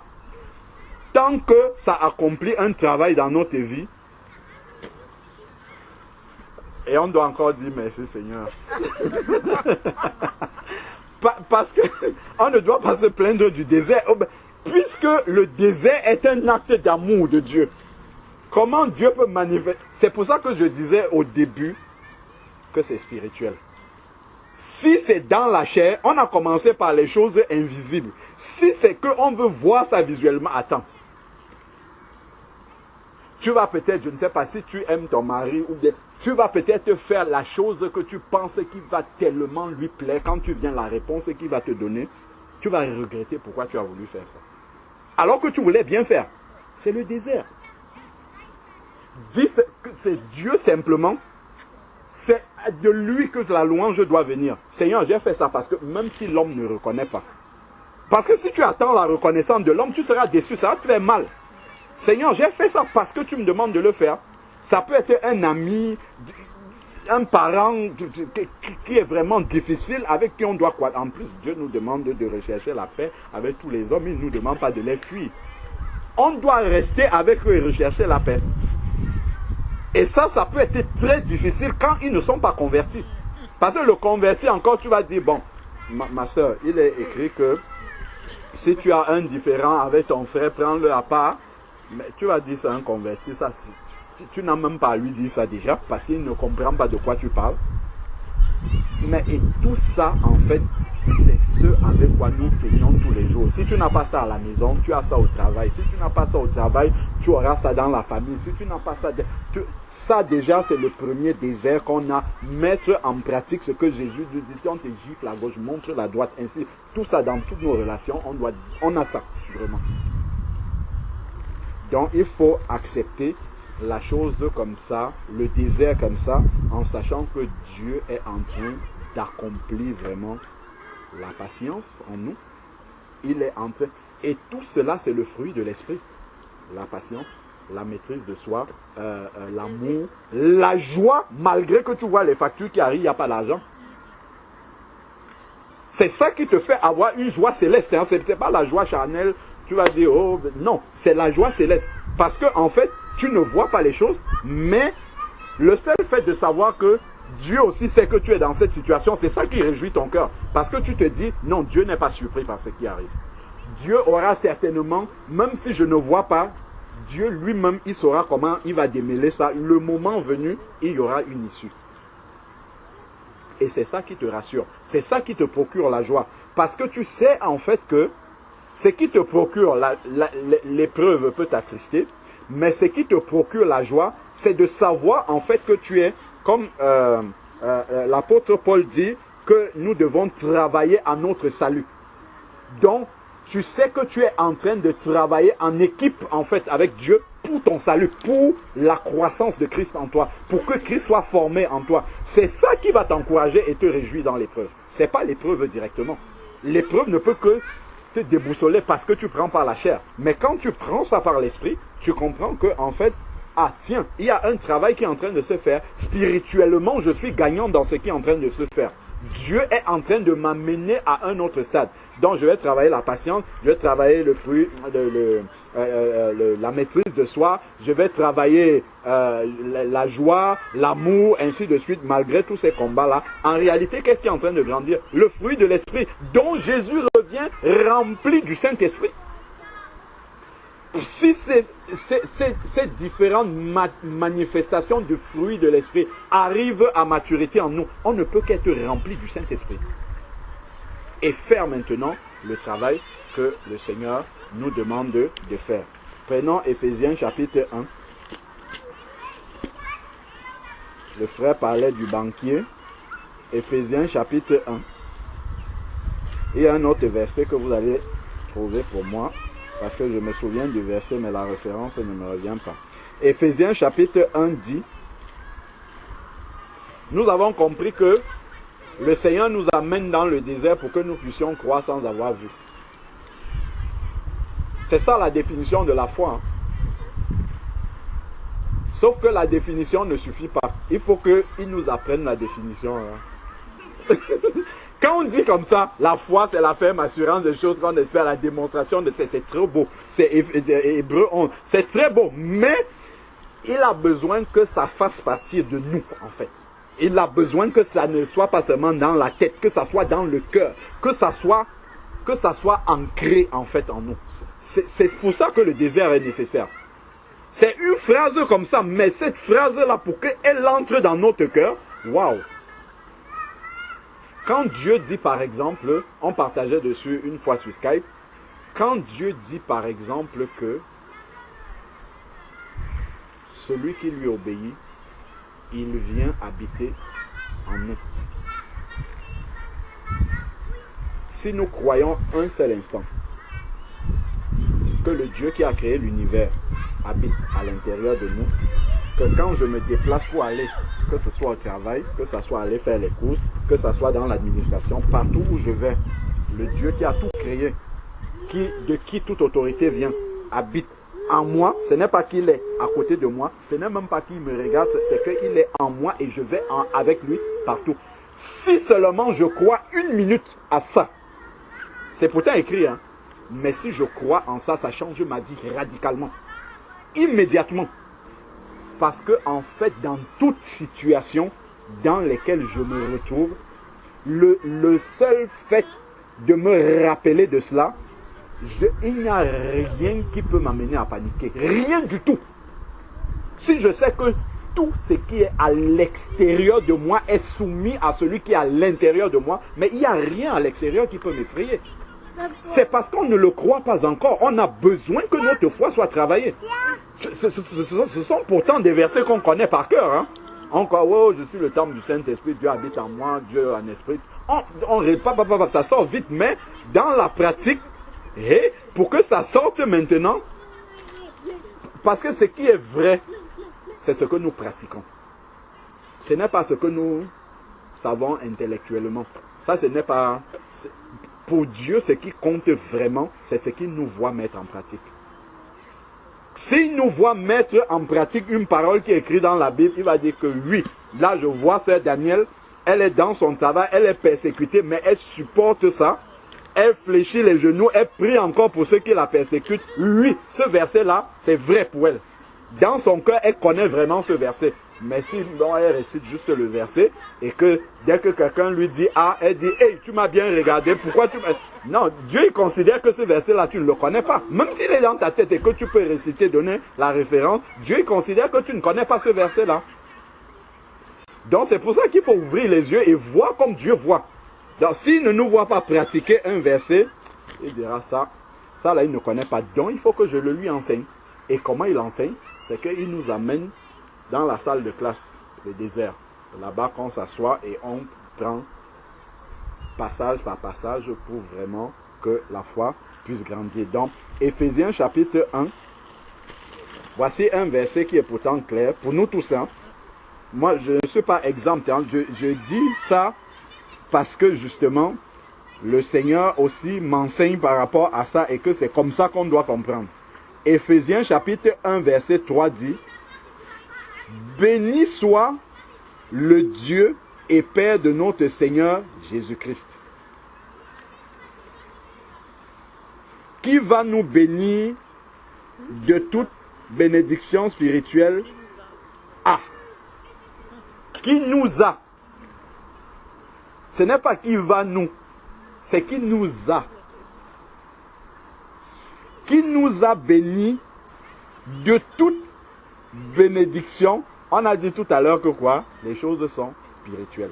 Tant que ça accomplit un travail dans notre vie, et on doit encore dire merci Seigneur. Parce qu'on ne doit pas se plaindre du désert. Puisque le désert est un acte d'amour de Dieu. Comment Dieu peut manifester? C'est pour ça que je disais au début que c'est spirituel. Si c'est dans la chair, on a commencé par les choses invisibles. Si c'est qu'on veut voir ça visuellement, attends. Tu vas peut-être, je ne sais pas si tu aimes ton mari, ou bien, tu vas peut-être faire la chose que tu penses qui va tellement lui plaire. Quand tu viens la réponse qu'il va te donner, tu vas regretter pourquoi tu as voulu faire ça. Alors que tu voulais bien faire. C'est le désert. Dis que c'est Dieu simplement. C'est de lui que la louange doit venir. Seigneur, j'ai fait ça parce que même si l'homme ne reconnaît pas. Parce que si tu attends la reconnaissance de l'homme, tu seras déçu, ça va te faire mal. Seigneur, j'ai fait ça parce que tu me demandes de le faire. Ça peut être un ami, un parent qui est vraiment difficile, avec qui on doit quoi. En plus, Dieu nous demande de rechercher la paix avec tous les hommes. Il ne nous demande pas de les fuir. On doit rester avec eux et rechercher la paix. Et ça peut être très difficile quand ils ne sont pas convertis. Parce que le converti, encore, tu vas dire, bon, ma soeur, il est écrit que si tu as un différend avec ton frère, prends-le à part. Mais tu vas dire ça à un converti, ça, tu n'as même pas à lui dire ça déjà, parce qu'il ne comprend pas de quoi tu parles. Mais et tout ça, en fait, c'est ce avec quoi nous payons tous les jours. Si tu n'as pas ça à la maison, tu as ça au travail. Si tu n'as pas ça au travail, tu auras ça dans la famille. Si tu n'as pas ça, ça déjà, c'est le premier désert qu'on a. Mettre en pratique ce que Jésus nous dit. Si on te gifle à gauche, montre la droite, ainsi. Tout ça dans toutes nos relations, on a ça, sûrement. Donc, il faut accepter la chose comme ça, le désert comme ça, en sachant que Dieu est en train d'accomplir vraiment la patience en nous. Il est en train... Et tout cela, c'est le fruit de l'esprit. La patience, la maîtrise de soi, l'amour, la joie, malgré que tu vois les factures qui arrivent, il n'y a pas d'argent. C'est ça qui te fait avoir une joie céleste. Hein. Ce n'est pas la joie charnelle. Tu vas dire, oh, non, c'est la joie céleste. Parce que, en fait, tu ne vois pas les choses, mais le seul fait de savoir que Dieu aussi sait que tu es dans cette situation, c'est ça qui réjouit ton cœur. Parce que tu te dis, non, Dieu n'est pas surpris par ce qui arrive. Dieu aura certainement, même si je ne vois pas, Dieu lui-même, il saura comment il va démêler ça. Le moment venu, il y aura une issue. Et c'est ça qui te rassure. C'est ça qui te procure la joie. Parce que tu sais, en fait, que ce qui te procure l'épreuve peut t'attrister, mais ce qui te procure la joie, c'est de savoir en fait que tu es, comme l'apôtre Paul dit, que nous devons travailler à notre salut. Donc, tu sais que tu es en train de travailler en équipe en fait avec Dieu pour ton salut, pour la croissance de Christ en toi, pour que Christ soit formé en toi. C'est ça qui va t'encourager et te réjouir dans l'épreuve. Ce n'est pas l'épreuve directement. L'épreuve ne peut que te déboussoler parce que tu prends par la chair. Mais quand tu prends ça par l'esprit, tu comprends que en fait, ah tiens, il y a un travail qui est en train de se faire. Spirituellement, je suis gagnant dans ce qui est en train de se faire. Dieu est en train de m'amener à un autre stade. Donc je vais travailler la patience, je vais travailler le fruit, la maîtrise de soi, je vais travailler la joie, l'amour, ainsi de suite, malgré tous ces combats-là. En réalité, qu'est-ce qui est en train de grandir? Le fruit de l'esprit, dont Jésus revient rempli du Saint-Esprit. Si ces différentes manifestations du fruit de l'esprit arrivent à maturité en nous, on ne peut qu'être rempli du Saint-Esprit. Et faire maintenant le travail que le Seigneur nous demande de faire. Prenons Éphésiens chapitre 1. Le frère parlait du banquier. Éphésiens chapitre 1. Il y a un autre verset que vous allez trouver pour moi, parce que je me souviens du verset, mais la référence ne me revient pas. Éphésiens chapitre 1 dit, nous avons compris que le Seigneur nous amène dans le désert pour que nous puissions croire sans avoir vu. C'est ça la définition de la foi. Sauf que la définition ne suffit pas. Il faut qu'il nous apprenne la définition. Quand on dit comme ça, la foi c'est la ferme assurance des choses qu'on espère, la démonstration de c'est très beau. C'est Hébreux 11. C'est très beau, mais il a besoin que ça fasse partie de nous en fait. Il a besoin que ça ne soit pas seulement dans la tête, que ça soit dans le cœur, que ça soit ancré en fait en nous. C'est pour ça que le désert est nécessaire. C'est une phrase comme ça, mais cette phrase-là, pour qu'elle entre dans notre cœur, waouh! Quand Dieu dit par exemple, on partageait dessus une fois sur Skype, quand Dieu dit par exemple que celui qui lui obéit, il vient habiter en nous. Si nous croyons un seul instant que le Dieu qui a créé l'univers habite à l'intérieur de nous, que quand je me déplace pour aller, que ce soit au travail, que ce soit aller faire les courses, que ce soit dans l'administration, partout où je vais, le Dieu qui a tout créé, de qui toute autorité vient, habite en moi. Ce n'est pas qu'il est à côté de moi, ce n'est même pas qu'il me regarde, c'est qu'il est en moi et je vais avec lui partout. Si seulement je crois une minute à ça, c'est pourtant écrit, hein, mais si je crois en ça, ça change ma vie radicalement, immédiatement. Parce que en fait, dans toute situation dans laquelle je me retrouve, le seul fait de me rappeler de cela, il n'y a rien qui peut m'amener à paniquer. Rien du tout. Si je sais que tout ce qui est à l'extérieur de moi est soumis à celui qui est à l'intérieur de moi, mais il n'y a rien à l'extérieur qui peut m'effrayer. C'est parce qu'on ne le croit pas encore. On a besoin que notre foi soit travaillée. Ce sont pourtant des versets qu'on connaît par cœur. Hein? On croit, oh, je suis le temple du Saint-Esprit, Dieu habite en moi, Dieu en esprit. Ça sort vite, mais dans la pratique, et pour que ça sorte maintenant, parce que ce qui est vrai, c'est ce que nous pratiquons. Ce n'est pas ce que nous savons intellectuellement. Ça, ce n'est pas... Pour Dieu, ce qui compte vraiment, c'est ce qu'il nous voit mettre en pratique. S'il nous voit mettre en pratique une parole qui est écrite dans la Bible, il va dire que oui, là je vois sœur Daniel, elle est dans son travail, elle est persécutée, mais elle supporte ça. Elle fléchit les genoux, elle prie encore pour ceux qui la persécutent. Oui, ce verset-là, c'est vrai pour elle. Dans son cœur, elle connaît vraiment ce verset. Mais si elle récite juste le verset, et que dès que quelqu'un lui dit ah, elle dit hey, tu m'as bien regardé, pourquoi tu m'as... Non, Dieu il considère que ce verset-là, tu ne le connais pas. Même s'il est dans ta tête et que tu peux réciter, donner la référence, Dieu il considère que tu ne connais pas ce verset-là. Donc c'est pour ça qu'il faut ouvrir les yeux et voir comme Dieu voit. Donc s'il ne nous voit pas pratiquer un verset, il dira ça là il ne connaît pas. Donc il faut que je le lui enseigne. Et comment il enseigne? C'est qu'il nous amène dans la salle de classe, le désert. C'est là-bas qu'on s'assoit et on prend passage par passage pour vraiment que la foi puisse grandir. Donc, Éphésiens chapitre 1, voici un verset qui est pourtant clair pour nous tous. Hein. Moi, je ne suis pas exempt. Hein. Je dis ça parce que justement, le Seigneur aussi m'enseigne par rapport à ça et que c'est comme ça qu'on doit comprendre. Éphésiens chapitre 1, verset 3 dit: béni soit le Dieu et Père de notre Seigneur Jésus-Christ. qui va nous bénir de toute bénédiction spirituelle. Ah, qui nous a. Ce n'est pas qui va nous, c'est qui nous a. Qui nous a bénis de toute bénédiction. On a dit tout à l'heure que quoi? Les choses sont spirituelles.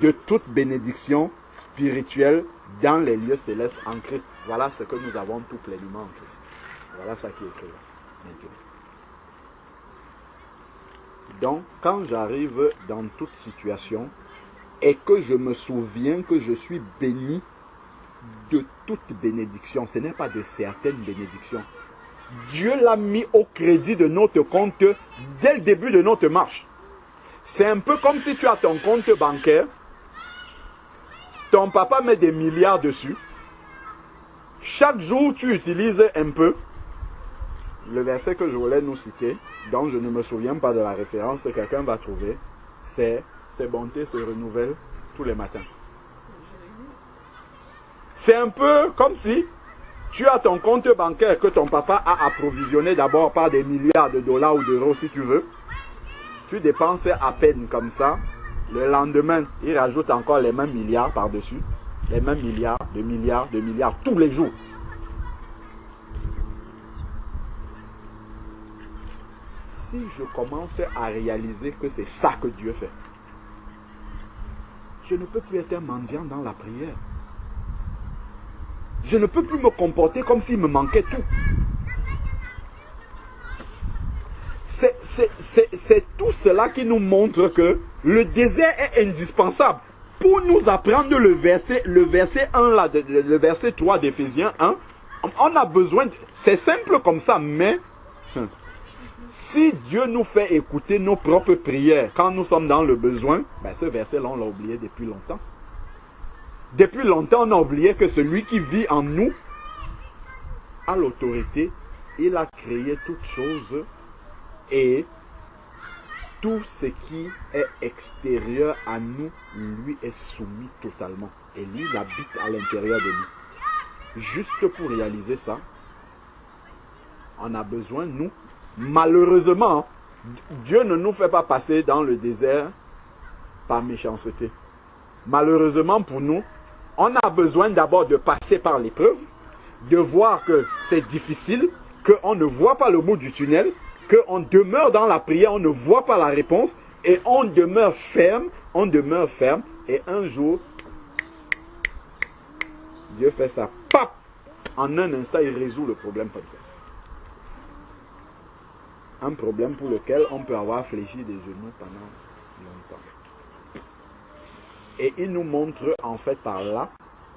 De toute bénédiction spirituelle dans les lieux célestes en Christ. Voilà ce que nous avons tout pleinement en Christ. Voilà ça qui est écrit là. Donc, quand j'arrive dans toute situation et que je me souviens que je suis béni de toute bénédiction, ce n'est pas de certaines bénédictions. Dieu l'a mis au crédit de notre compte dès le début de notre marche. C'est un peu comme si tu as ton compte bancaire, ton papa met des milliards dessus, chaque jour tu utilises un peu. Le verset que je voulais nous citer, dont je ne me souviens pas de la référence que quelqu'un va trouver, c'est « Ses bontés se renouvellent tous les matins ». C'est un peu comme si tu as ton compte bancaire que ton papa a approvisionné d'abord par des milliards de dollars ou d'euros si tu veux. Tu dépenses à peine comme ça. Le lendemain, il rajoute encore les mêmes milliards par-dessus. Les mêmes milliards, de milliards tous les jours. Si je commence à réaliser que c'est ça que Dieu fait, je ne peux plus être un mendiant dans la prière. Je ne peux plus me comporter comme s'il me manquait tout. C'est tout cela qui nous montre que le désert est indispensable. Pour nous apprendre le verset 1 là, le verset 3 d'Éphésiens 1, on a besoin, c'est simple comme ça, mais si Dieu nous fait écouter nos propres prières quand nous sommes dans le besoin, ben ce verset-là, on l'a oublié depuis longtemps. Depuis longtemps, on a oublié que celui qui vit en nous a l'autorité. Il a créé toutes choses et tout ce qui est extérieur à nous, lui est soumis totalement. Et lui, il habite à l'intérieur de nous. Juste pour réaliser ça, on a besoin, nous, malheureusement, Dieu ne nous fait pas passer dans le désert par méchanceté. Malheureusement pour nous, on a besoin d'abord de passer par l'épreuve, de voir que c'est difficile, qu'on ne voit pas le bout du tunnel, qu'on demeure dans la prière, on ne voit pas la réponse, et on demeure ferme, et un jour, Dieu fait ça, pap, en un instant, il résout le problème comme ça. Un problème pour lequel on peut avoir fléchi des genoux pendant longtemps. Et il nous montre en fait par là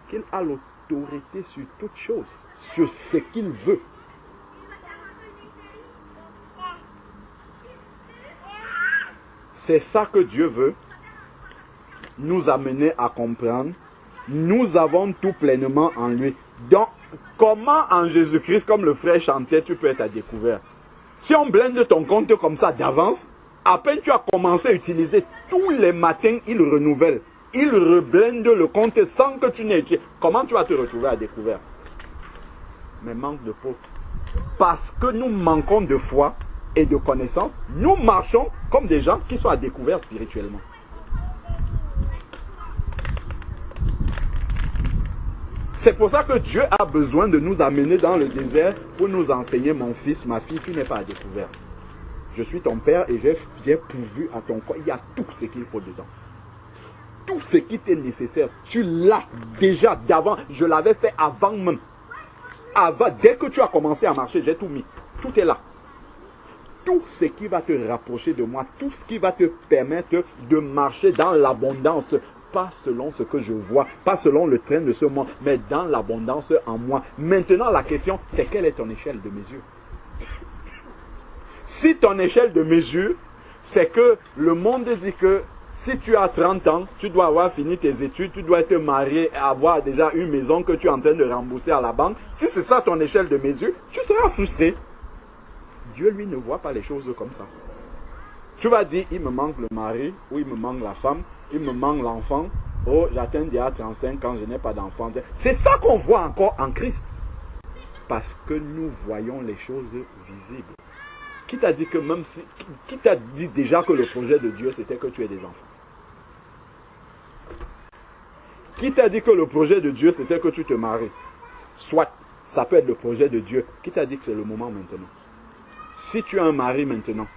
qu'il a l'autorité sur toute chose, sur ce qu'il veut. C'est ça que Dieu veut nous amener à comprendre. Nous avons tout pleinement en lui. Donc, comment en Jésus-Christ, comme le frère chantait, tu peux être à découvert? Si on blinde ton compte comme ça d'avance, à peine tu as commencé à utiliser, tous les matins, il renouvelle. Il reblende le compte sans que tu n'aies utilisé. Comment tu vas te retrouver à découvert? Mais manque de peau. Parce que nous manquons de foi et de connaissance, nous marchons comme des gens qui sont à découvert spirituellement. C'est pour ça que Dieu a besoin de nous amener dans le désert pour nous enseigner, mon fils, ma fille, tu n'es pas à découvert. Je suis ton père et j'ai pourvu à ton corps. Il y a tout ce qu'il faut dedans. Tout ce qui t'est nécessaire, tu l'as déjà d'avant. Je l'avais fait avant même. Dès que tu as commencé à marcher, j'ai tout mis. Tout est là. Tout ce qui va te rapprocher de moi, tout ce qui va te permettre de marcher dans l'abondance, pas selon ce que je vois, pas selon le train de ce monde, mais dans l'abondance en moi. Maintenant, la question, c'est quelle est ton échelle de mesure? Si ton échelle de mesure, c'est que le monde dit que si tu as 30 ans, tu dois avoir fini tes études, tu dois être marié et avoir déjà une maison que tu es en train de rembourser à la banque. Si c'est ça ton échelle de mesure, tu seras frustré. Dieu, lui, ne voit pas les choses comme ça. Tu vas dire, il me manque le mari, ou il me manque la femme, il me manque l'enfant, Oh, j'atteins déjà 35 ans, je n'ai pas d'enfant. C'est ça qu'on voit encore en Christ. Parce que nous voyons les choses visibles. Qui t'a dit que même si... Qui t'a dit déjà que le projet de Dieu, c'était que tu aies des enfants? Qui t'a dit que le projet de Dieu, c'était que tu te maries? Soit, ça peut être le projet de Dieu. Qui t'a dit que c'est le moment maintenant? Si tu as un mari maintenant,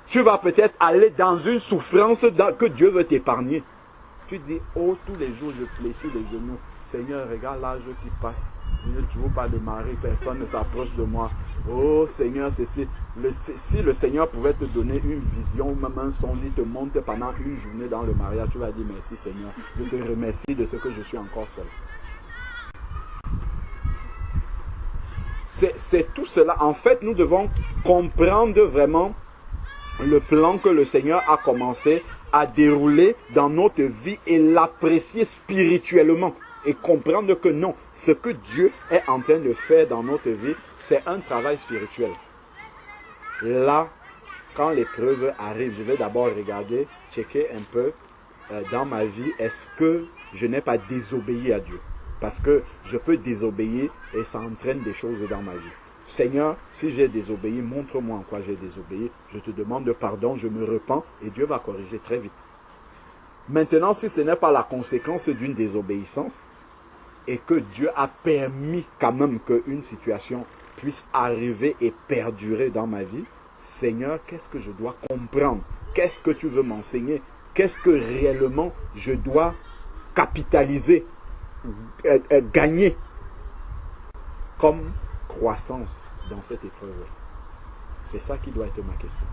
tu vas peut-être aller dans une souffrance que Dieu veut t'épargner. Tu dis, oh, tous les jours, je fléchis les genoux. Seigneur, regarde l'âge qui passe. Je n'ai toujours pas de mari, personne ne s'approche de moi. Oh Seigneur, si le Seigneur pouvait te donner une vision ou même un songe, il te montre pendant une journée dans le mariage, tu vas dire merci Seigneur, je te remercie de ce que je suis encore seul. C'est tout cela. En fait, nous devons comprendre vraiment le plan que le Seigneur a commencé à dérouler dans notre vie et l'apprécier spirituellement. Et comprendre que non, ce que Dieu est en train de faire dans notre vie, c'est un travail spirituel. Là, quand l'épreuve arrive, je vais d'abord regarder, checker un peu dans ma vie, est-ce que je n'ai pas désobéi à Dieu? Parce que je peux désobéir et ça entraîne des choses dans ma vie. Seigneur, si j'ai désobéi, montre-moi en quoi j'ai désobéi. Je te demande pardon, je me repens et Dieu va corriger très vite. Maintenant, si ce n'est pas la conséquence d'une désobéissance, et que Dieu a permis quand même qu'une situation puisse arriver et perdurer dans ma vie, Seigneur, qu'est-ce que je dois comprendre? Qu'est-ce que tu veux m'enseigner? Qu'est-ce que réellement je dois capitaliser, gagner comme croissance dans cette épreuve? C'est ça qui doit être ma question.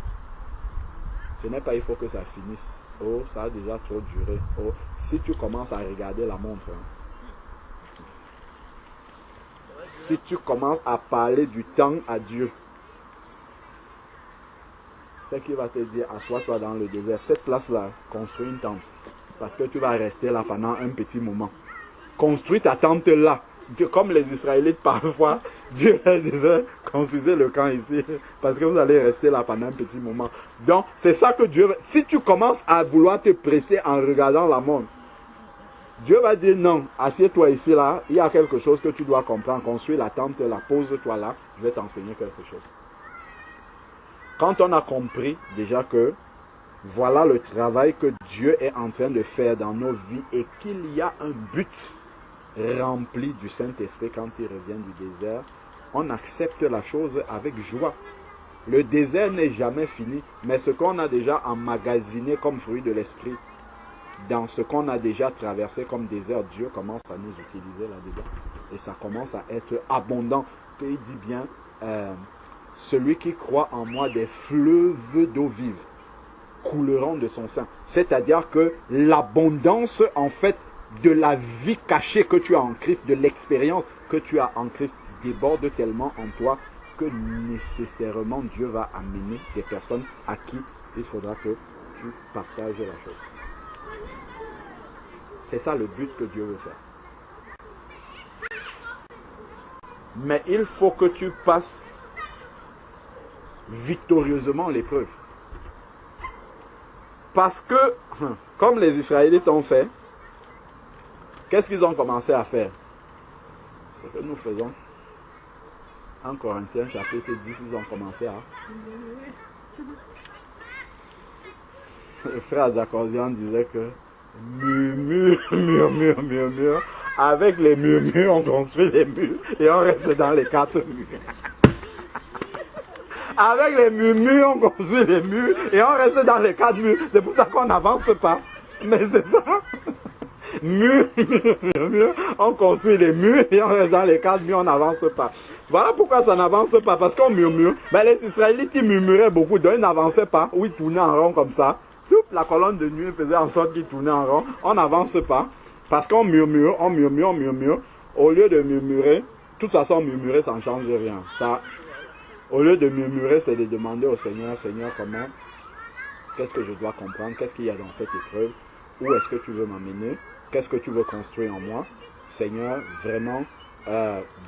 Ce n'est pas il faut que ça finisse. Oh, ça a déjà trop duré. Oh, si tu commences à regarder la montre, si tu commences à parler du temps à Dieu, c'est qu'il va te dire, assois-toi dans le désert. Cette place-là, construis une tente. Parce que tu vas rester là pendant un petit moment. Construis ta tente là. Comme les Israélites parfois, Dieu leur disait, construisez le camp ici. Parce que vous allez rester là pendant un petit moment. Donc, c'est ça que Dieu veut. Si tu commences à vouloir te presser en regardant la montre, Dieu va dire non, assieds-toi ici là, il y a quelque chose que tu dois comprendre, construis la tente là, pose-toi là, je vais t'enseigner quelque chose. Quand on a compris déjà que voilà le travail que Dieu est en train de faire dans nos vies et qu'il y a un but rempli du Saint-Esprit quand il revient du désert, on accepte la chose avec joie. Le désert n'est jamais fini, mais ce qu'on a déjà emmagasiné comme fruit de l'Esprit, dans ce qu'on a déjà traversé comme désert, Dieu commence à nous utiliser là-dedans. Et ça commence à être abondant. Il dit bien, celui qui croit en moi, des fleuves d'eau vive couleront de son sein. C'est-à-dire que l'abondance, en fait, de la vie cachée que tu as en Christ, de l'expérience que tu as en Christ, déborde tellement en toi que nécessairement Dieu va amener des personnes à qui il faudra que tu partages la chose. C'est ça le but que Dieu veut faire. Mais il faut que tu passes victorieusement l'épreuve. Parce que, comme les Israélites ont fait, qu'est-ce qu'ils ont commencé à faire? Ce que nous faisons. En Corinthiens chapitre 10, ils ont commencé à... Le frère Zacordian disait que murmure. Avec les murmures, on construit les murs et on reste dans les 4 murs. Avec les murmures, on construit les murs et on reste dans les 4 murs. C'est pour ça qu'on n'avance pas. Mais c'est ça. Mur, on construit les murs et on reste dans les 4 murs, on n'avance pas. Voilà pourquoi ça n'avance pas. Parce qu'on murmure. Ben, les Israélites, ils murmuraient beaucoup, donc ils n'avançaient pas. Ou ils tournaient en rond comme ça. La colonne de nuit faisait en sorte qu'ils tournaient en rond. On n'avance pas. Parce qu'on murmure. Au lieu de murmurer, de toute façon, murmurer, ça ne change rien. Ça, au lieu de murmurer, c'est de demander au Seigneur, Seigneur, comment, qu'est-ce que je dois comprendre, qu'est-ce qu'il y a dans cette épreuve, où est-ce que tu veux m'amener, qu'est-ce que tu veux construire en moi. Seigneur, vraiment,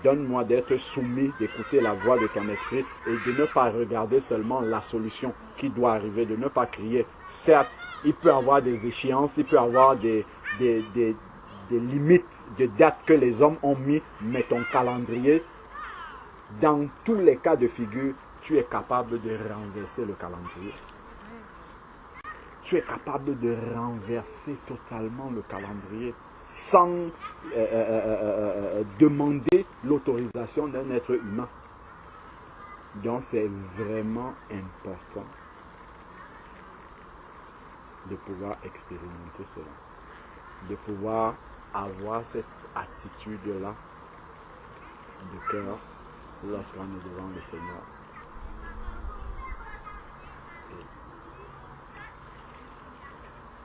donne-moi d'être soumis, d'écouter la voix de ton esprit et de ne pas regarder seulement la solution qui doit arriver, de ne pas crier, certes, il peut avoir des échéances, il peut avoir des limites de dates que les hommes ont mis, mais ton calendrier, dans tous les cas de figure, tu es capable de renverser le calendrier. Tu es capable de renverser totalement le calendrier sans demander l'autorisation d'un être humain. Donc c'est vraiment important de pouvoir expérimenter cela, de pouvoir avoir cette attitude-là de cœur lorsqu'on est devant le Seigneur.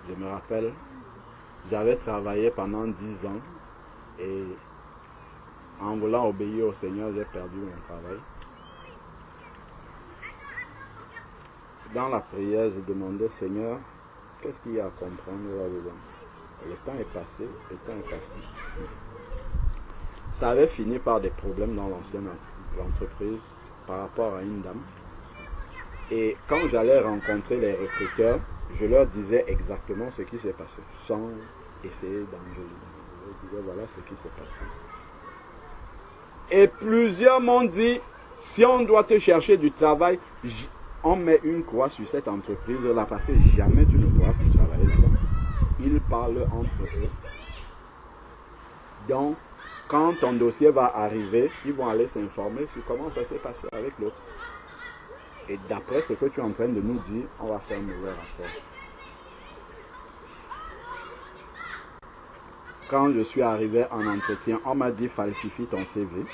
Je me rappelle, j'avais travaillé pendant 10 ans et en voulant obéir au Seigneur, j'ai perdu mon travail. Dans la prière, je demandais, Seigneur, qu'est-ce qu'il y a à comprendre là-dedans? Le temps est passé, le temps est passé. Ça avait fini par des problèmes dans l'ancienne entreprise par rapport à une dame. Et quand j'allais rencontrer les recruteurs, je leur disais exactement ce qui s'est passé, sans essayer d'enjoliver. Je disais, voilà ce qui s'est passé. Et plusieurs m'ont dit, si on doit te chercher du travail, on met une croix sur cette entreprise-là, parce que jamais tu ne pourras plus travailler là-bas. Ils parlent entre eux. Donc, quand ton dossier va arriver, ils vont aller s'informer sur comment ça s'est passé avec l'autre. Et d'après ce que tu es en train de nous dire, on va faire un mauvais rapport. Quand je suis arrivé en entretien, on m'a dit falsifie ton CV.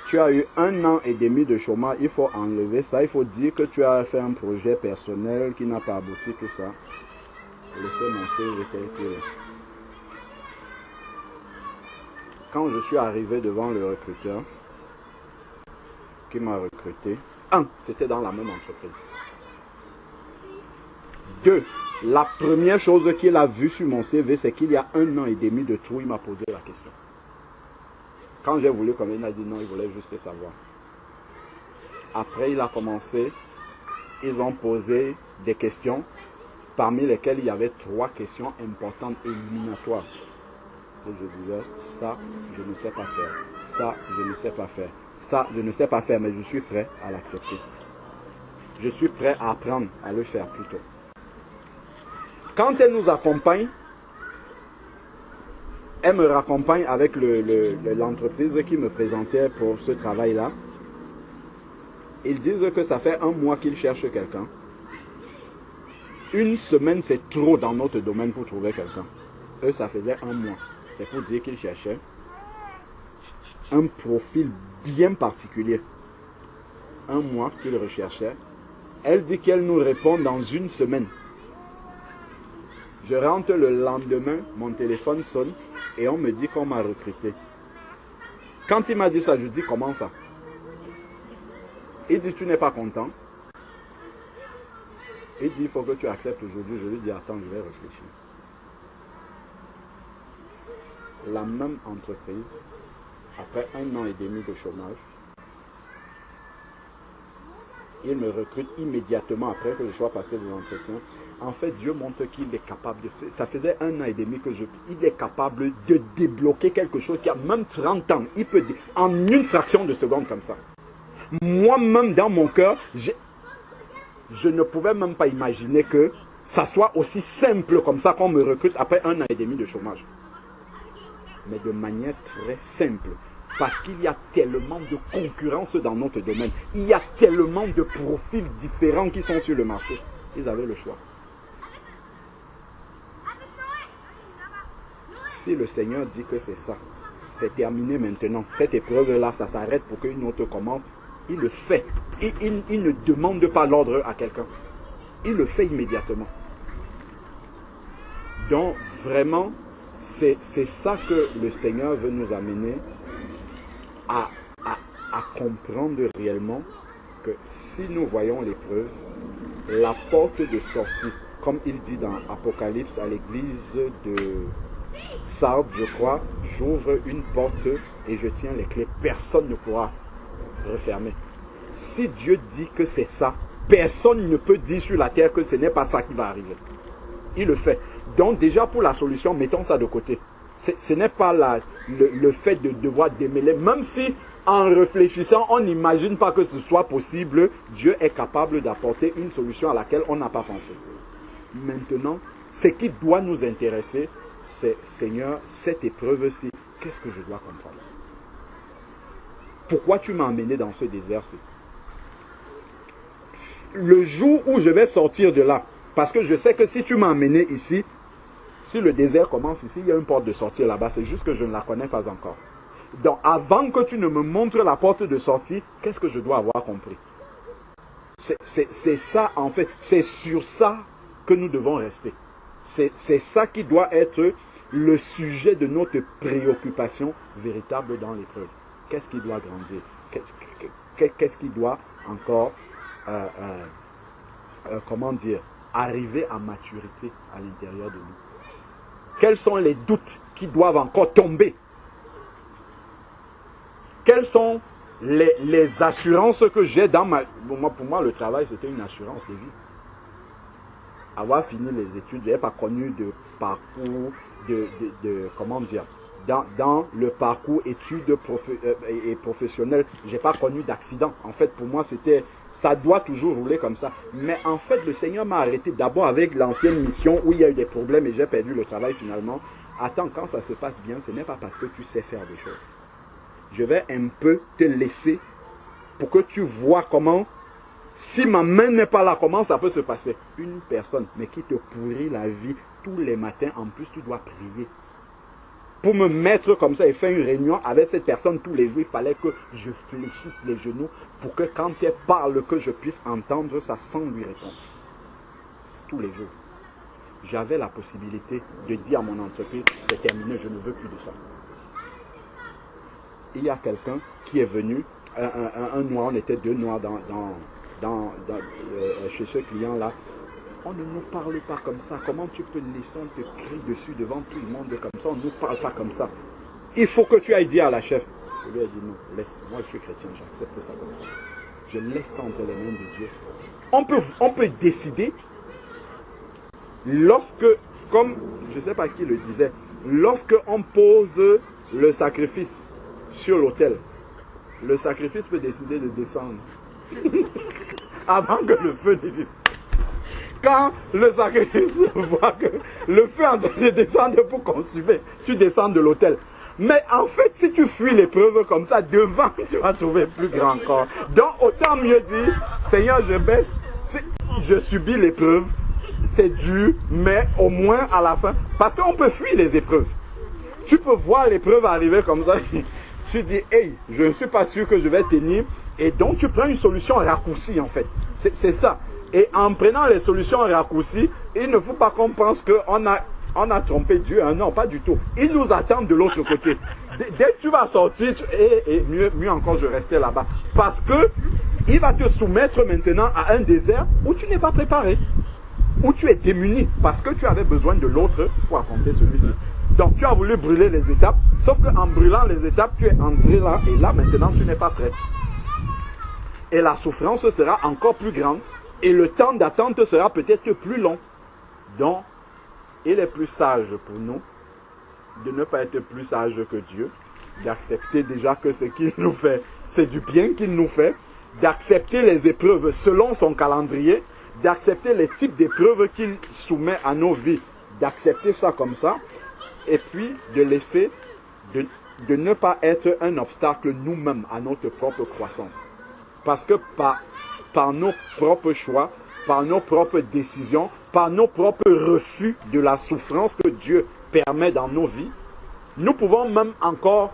Tu as eu 1 an et demi de chômage, il faut enlever ça, il faut dire que tu as fait un projet personnel qui n'a pas abouti, tout ça. Laissez mon CV tel qu'il est. Quand je suis arrivé devant le recruteur qui m'a recruté, 1, c'était dans la même entreprise. 2, la première chose qu'il a vue sur mon CV, c'est qu'il y a 1 an et demi de trou, il m'a posé la question. Quand j'ai voulu, comme il a dit non, il voulait juste savoir. Après, il a commencé, ils ont posé des questions, parmi lesquelles il y avait 3 questions importantes éliminatoires. Et je disais, ça, je ne sais pas faire. Ça, je ne sais pas faire. Ça, je ne sais pas faire, mais je suis prêt à l'accepter. Je suis prêt à apprendre à le faire plutôt. Quand elle nous accompagne, elle me raccompagne avec l'entreprise qui me présentait pour ce travail-là. Ils disent que ça fait 1 mois qu'ils cherchent quelqu'un. 1 semaine, c'est trop dans notre domaine pour trouver quelqu'un. Eux, ça faisait 1 mois. C'est pour dire qu'ils cherchaient un profil bien particulier. 1 mois qu'ils recherchaient. Elle dit qu'elle nous répond dans 1 semaine. Je rentre le lendemain, mon téléphone sonne et on me dit qu'on m'a recruté. Quand il m'a dit ça, je dis comment ça? Il dit tu n'es pas content? Il dit il faut que tu acceptes aujourd'hui. Je lui dis attends, je vais réfléchir. La même entreprise, après 1 an et demi de chômage, il me recrute immédiatement après que je sois passé des entretiens. En fait, Dieu montre qu'il est capable de... Ça faisait 1 an et demi que il est capable de débloquer quelque chose qui a même 30 ans. Il peut... En 1 fraction de seconde comme ça. Moi-même, dans mon cœur, je ne pouvais même pas imaginer que ça soit aussi simple comme ça qu'on me recrute après 1 an et demi de chômage. Mais de manière très simple. Parce qu'il y a tellement de concurrence dans notre domaine. Il y a tellement de profils différents qui sont sur le marché. Ils avaient le choix. Si le Seigneur dit que c'est ça, c'est terminé maintenant. Cette épreuve-là, ça s'arrête pour qu'une autre commence. Il le fait. Il ne demande pas l'ordre à quelqu'un. Il le fait immédiatement. Donc, vraiment, c'est ça que le Seigneur veut nous amener à comprendre réellement que si nous voyons l'épreuve, la porte de sortie, comme il dit dans Apocalypse à l'église de Sardes, je crois, j'ouvre une porte et je tiens les clés, personne ne pourra refermer. Si Dieu dit que c'est ça, personne ne peut dire sur la terre que ce n'est pas ça qui va arriver. il le fait. Donc déjà pour la solution, mettons ça de côté. Ce n'est pas le fait de devoir démêler, même si en réfléchissant, on n'imagine pas que ce soit possible, Dieu est capable d'apporter une solution à laquelle on n'a pas pensé. Maintenant, ce qui doit nous intéresser, c'est, Seigneur, cette épreuve-ci, qu'est-ce que je dois comprendre? Pourquoi tu m'as emmené dans ce désert-ci? Le jour où je vais sortir de là, parce que je sais que si tu m'as emmené ici, si le désert commence ici, il y a une porte de sortie là-bas, c'est juste que je ne la connais pas encore. Donc avant que tu ne me montres la porte de sortie, qu'est-ce que je dois avoir compris? C'est ça en fait, c'est sur ça que nous devons rester. C'est ça qui doit être le sujet de notre préoccupation véritable dans l'épreuve. Qu'est-ce qui doit grandir? Qu'est-ce qui doit encore, comment dire, arriver à maturité à l'intérieur de nous? Quels sont les doutes qui doivent encore tomber? Quelles sont les assurances que j'ai dans ma... Pour moi, le travail, c'était une assurance de vie. Avoir fini les études, je n'ai pas connu de parcours, comment dire, dans le parcours études et professionnelles, je n'ai pas connu d'accident. En fait, pour moi, ça doit toujours rouler comme ça. Mais en fait, le Seigneur m'a arrêté d'abord avec l'ancienne mission où il y a eu des problèmes et j'ai perdu le travail finalement. Attends, quand ça se passe bien, ce n'est pas parce que tu sais faire des choses. Je vais un peu te laisser pour que tu vois comment, si ma main n'est pas là, comment ça peut se passer. Une personne, mais qui te pourrit la vie tous les matins, en plus tu dois prier. Pour me mettre comme ça et faire une réunion avec cette personne tous les jours, il fallait que je fléchisse les genoux pour que quand elle parle, que je puisse entendre ça sans lui répondre. Tous les jours. J'avais la possibilité de dire à mon entreprise, c'est terminé, je ne veux plus de ça. Il y a quelqu'un qui est venu, un noir, on était deux noirs chez ce client-là. On ne nous parle pas comme ça. Comment tu peux laisser, on te crie dessus devant tout le monde comme ça? On ne nous parle pas comme ça. Il faut que tu ailles dire à la chef. Je lui ai dit non, laisse. Moi je suis chrétien, j'accepte ça comme ça. Je laisse ça entre les mains de Dieu. On peut décider lorsque, comme je ne sais pas qui le disait, lorsque on pose le sacrifice sur l'autel, le sacrifice peut décider de descendre avant que le feu ne vive. Quand le sacrifice voit que le feu est en train de descendre pour consumer, tu descends de l'autel. Mais en fait, si tu fuis l'épreuve comme ça, devant, tu vas trouver plus grand encore. Donc, autant mieux dire, Seigneur, je baisse, je subis l'épreuve, c'est dur, mais au moins à la fin, parce qu'on peut fuir les épreuves. Tu peux voir l'épreuve arriver comme ça, tu dis, hey, je ne suis pas sûr que je vais tenir, et donc tu prends une solution raccourcie en fait. C'est ça. Et en prenant les solutions raccourcies, il ne faut pas qu'on pense qu'on a trompé Dieu. Hein. Non, pas du tout. Il nous attend de l'autre côté. Dès que tu vas sortir, et mieux encore, je restais là-bas. Parce que il va te soumettre maintenant à un désert où tu n'es pas préparé. Où tu es démuni. Parce que tu avais besoin de l'autre pour affronter celui-ci. Donc tu as voulu brûler les étapes. Sauf qu'en brûlant les étapes, tu es entré là. Et là, maintenant, tu n'es pas prêt. Et la souffrance sera encore plus grande. Et le temps d'attente sera peut-être plus long. Donc, il est plus sage pour nous de ne pas être plus sage que Dieu, d'accepter déjà que ce qu'il nous fait, c'est du bien qu'il nous fait, d'accepter les épreuves selon son calendrier, d'accepter les types d'épreuves qu'il soumet à nos vies, d'accepter ça comme ça, et puis de laisser, de ne pas être un obstacle nous-mêmes à notre propre croissance. Parce que par nos propres choix, par nos propres décisions, par nos propres refus de la souffrance que Dieu permet dans nos vies, nous pouvons même encore,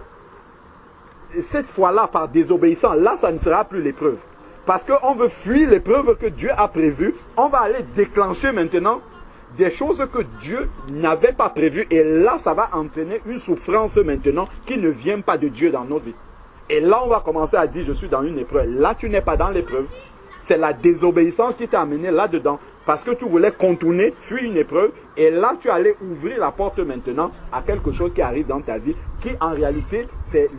cette fois-là, par désobéissance, là, ça ne sera plus l'épreuve. Parce qu'on veut fuir l'épreuve que Dieu a prévue, on va aller déclencher maintenant des choses que Dieu n'avait pas prévues. Et là, ça va entraîner une souffrance maintenant qui ne vient pas de Dieu dans nos vies. Et là, on va commencer à dire, je suis dans une épreuve. Là, tu n'es pas dans l'épreuve. C'est la désobéissance qui t'a amené là-dedans. Parce que tu voulais contourner, fuir une épreuve. Et là, tu allais ouvrir la porte maintenant à quelque chose qui arrive dans ta vie. Qui, en réalité, c'est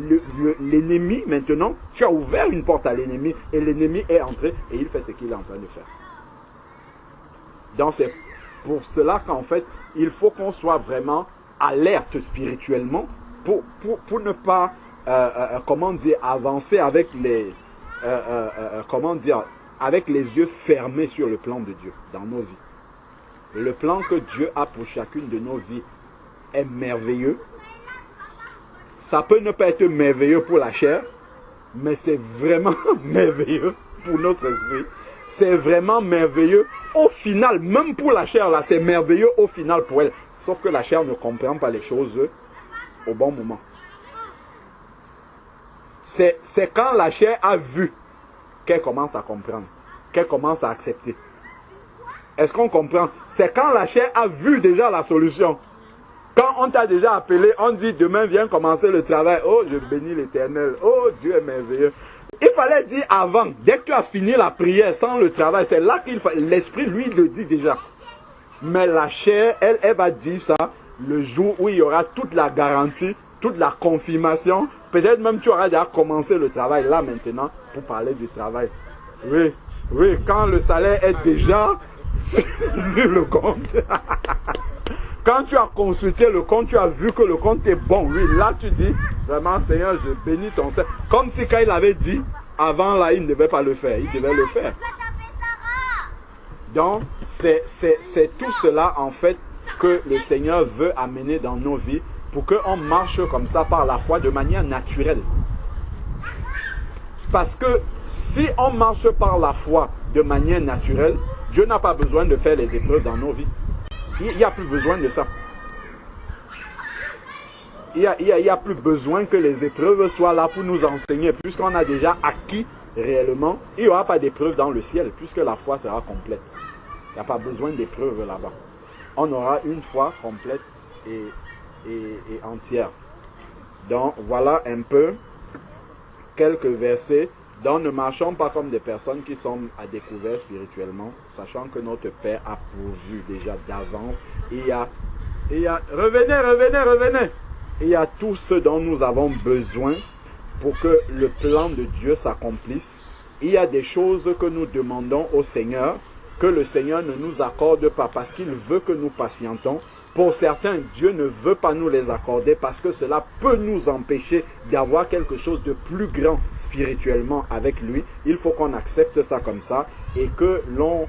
l'ennemi maintenant. Tu as ouvert une porte à l'ennemi. Et l'ennemi est entré et il fait ce qu'il est en train de faire. Donc, c'est pour cela qu'en fait, il faut qu'on soit vraiment alerte spirituellement pour ne pas, comment dire, avancer avec les, comment dire, avec les yeux fermés sur le plan de Dieu dans nos vies. Le plan que Dieu a pour chacune de nos vies est merveilleux. Ça peut ne pas être merveilleux pour la chair, mais c'est vraiment merveilleux pour notre esprit. C'est vraiment merveilleux au final, même pour la chair, là, c'est merveilleux au final pour elle. Sauf que la chair ne comprend pas les choses au bon moment. C'est quand la chair a vu qu'elle commence à comprendre, qu'elle commence à accepter. Est-ce qu'on comprend? C'est quand la chair a vu déjà la solution. Quand on t'a déjà appelé, on dit demain viens commencer le travail. Oh, je bénis l'Éternel. Oh, Dieu est merveilleux. Il fallait dire avant, dès que tu as fini la prière sans le travail, c'est là qu'il faut. L'esprit, lui, le dit déjà. Mais la chair, elle va dire ça le jour où il y aura toute la garantie, toute la confirmation. Peut-être même tu auras déjà commencé le travail là maintenant pour parler du travail. Oui, oui, quand le salaire est déjà sur le compte. Quand tu as consulté le compte, tu as vu que le compte est bon. Oui, là tu dis, vraiment Seigneur, je bénis ton Seigneur. Comme si quand il avait dit, avant là, il ne devait pas le faire. Il devait le faire. Donc, c'est tout cela en fait que le Seigneur veut amener dans nos vies pour qu'on marche comme ça par la foi de manière naturelle. Parce que si on marche par la foi de manière naturelle, Dieu n'a pas besoin de faire les épreuves dans nos vies. Il n'y a plus besoin de ça. Il n'y a plus besoin que les épreuves soient là pour nous enseigner. Puisqu'on a déjà acquis réellement, il n'y aura pas d'épreuves dans le ciel, puisque la foi sera complète. Il n'y a pas besoin d'épreuves là-bas. On aura une foi complète et entière. Donc voilà un peu quelques versets. Donc ne marchons pas comme des personnes qui sont à découvert spirituellement, sachant que notre Père a pourvu déjà d'avance. Il y a revenez. Il y a tout ce dont nous avons besoin pour que le plan de Dieu s'accomplisse. Il y a des choses que nous demandons au Seigneur, que le Seigneur ne nous accorde pas parce qu'il veut que nous patientons. Pour certains, Dieu ne veut pas nous les accorder parce que cela peut nous empêcher d'avoir quelque chose de plus grand spirituellement avec lui. Il faut qu'on accepte ça comme ça et que l'on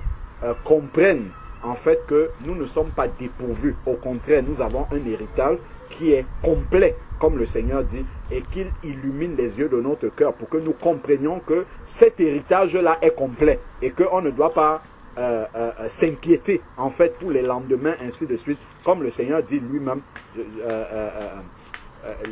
comprenne en fait que nous ne sommes pas dépourvus. Au contraire, nous avons un héritage qui est complet, comme le Seigneur dit, et qu'il illumine les yeux de notre cœur pour que nous comprenions que cet héritage-là est complet et qu'on ne doit pas s'inquiéter en fait pour les lendemains, ainsi de suite. Comme le Seigneur dit lui-même,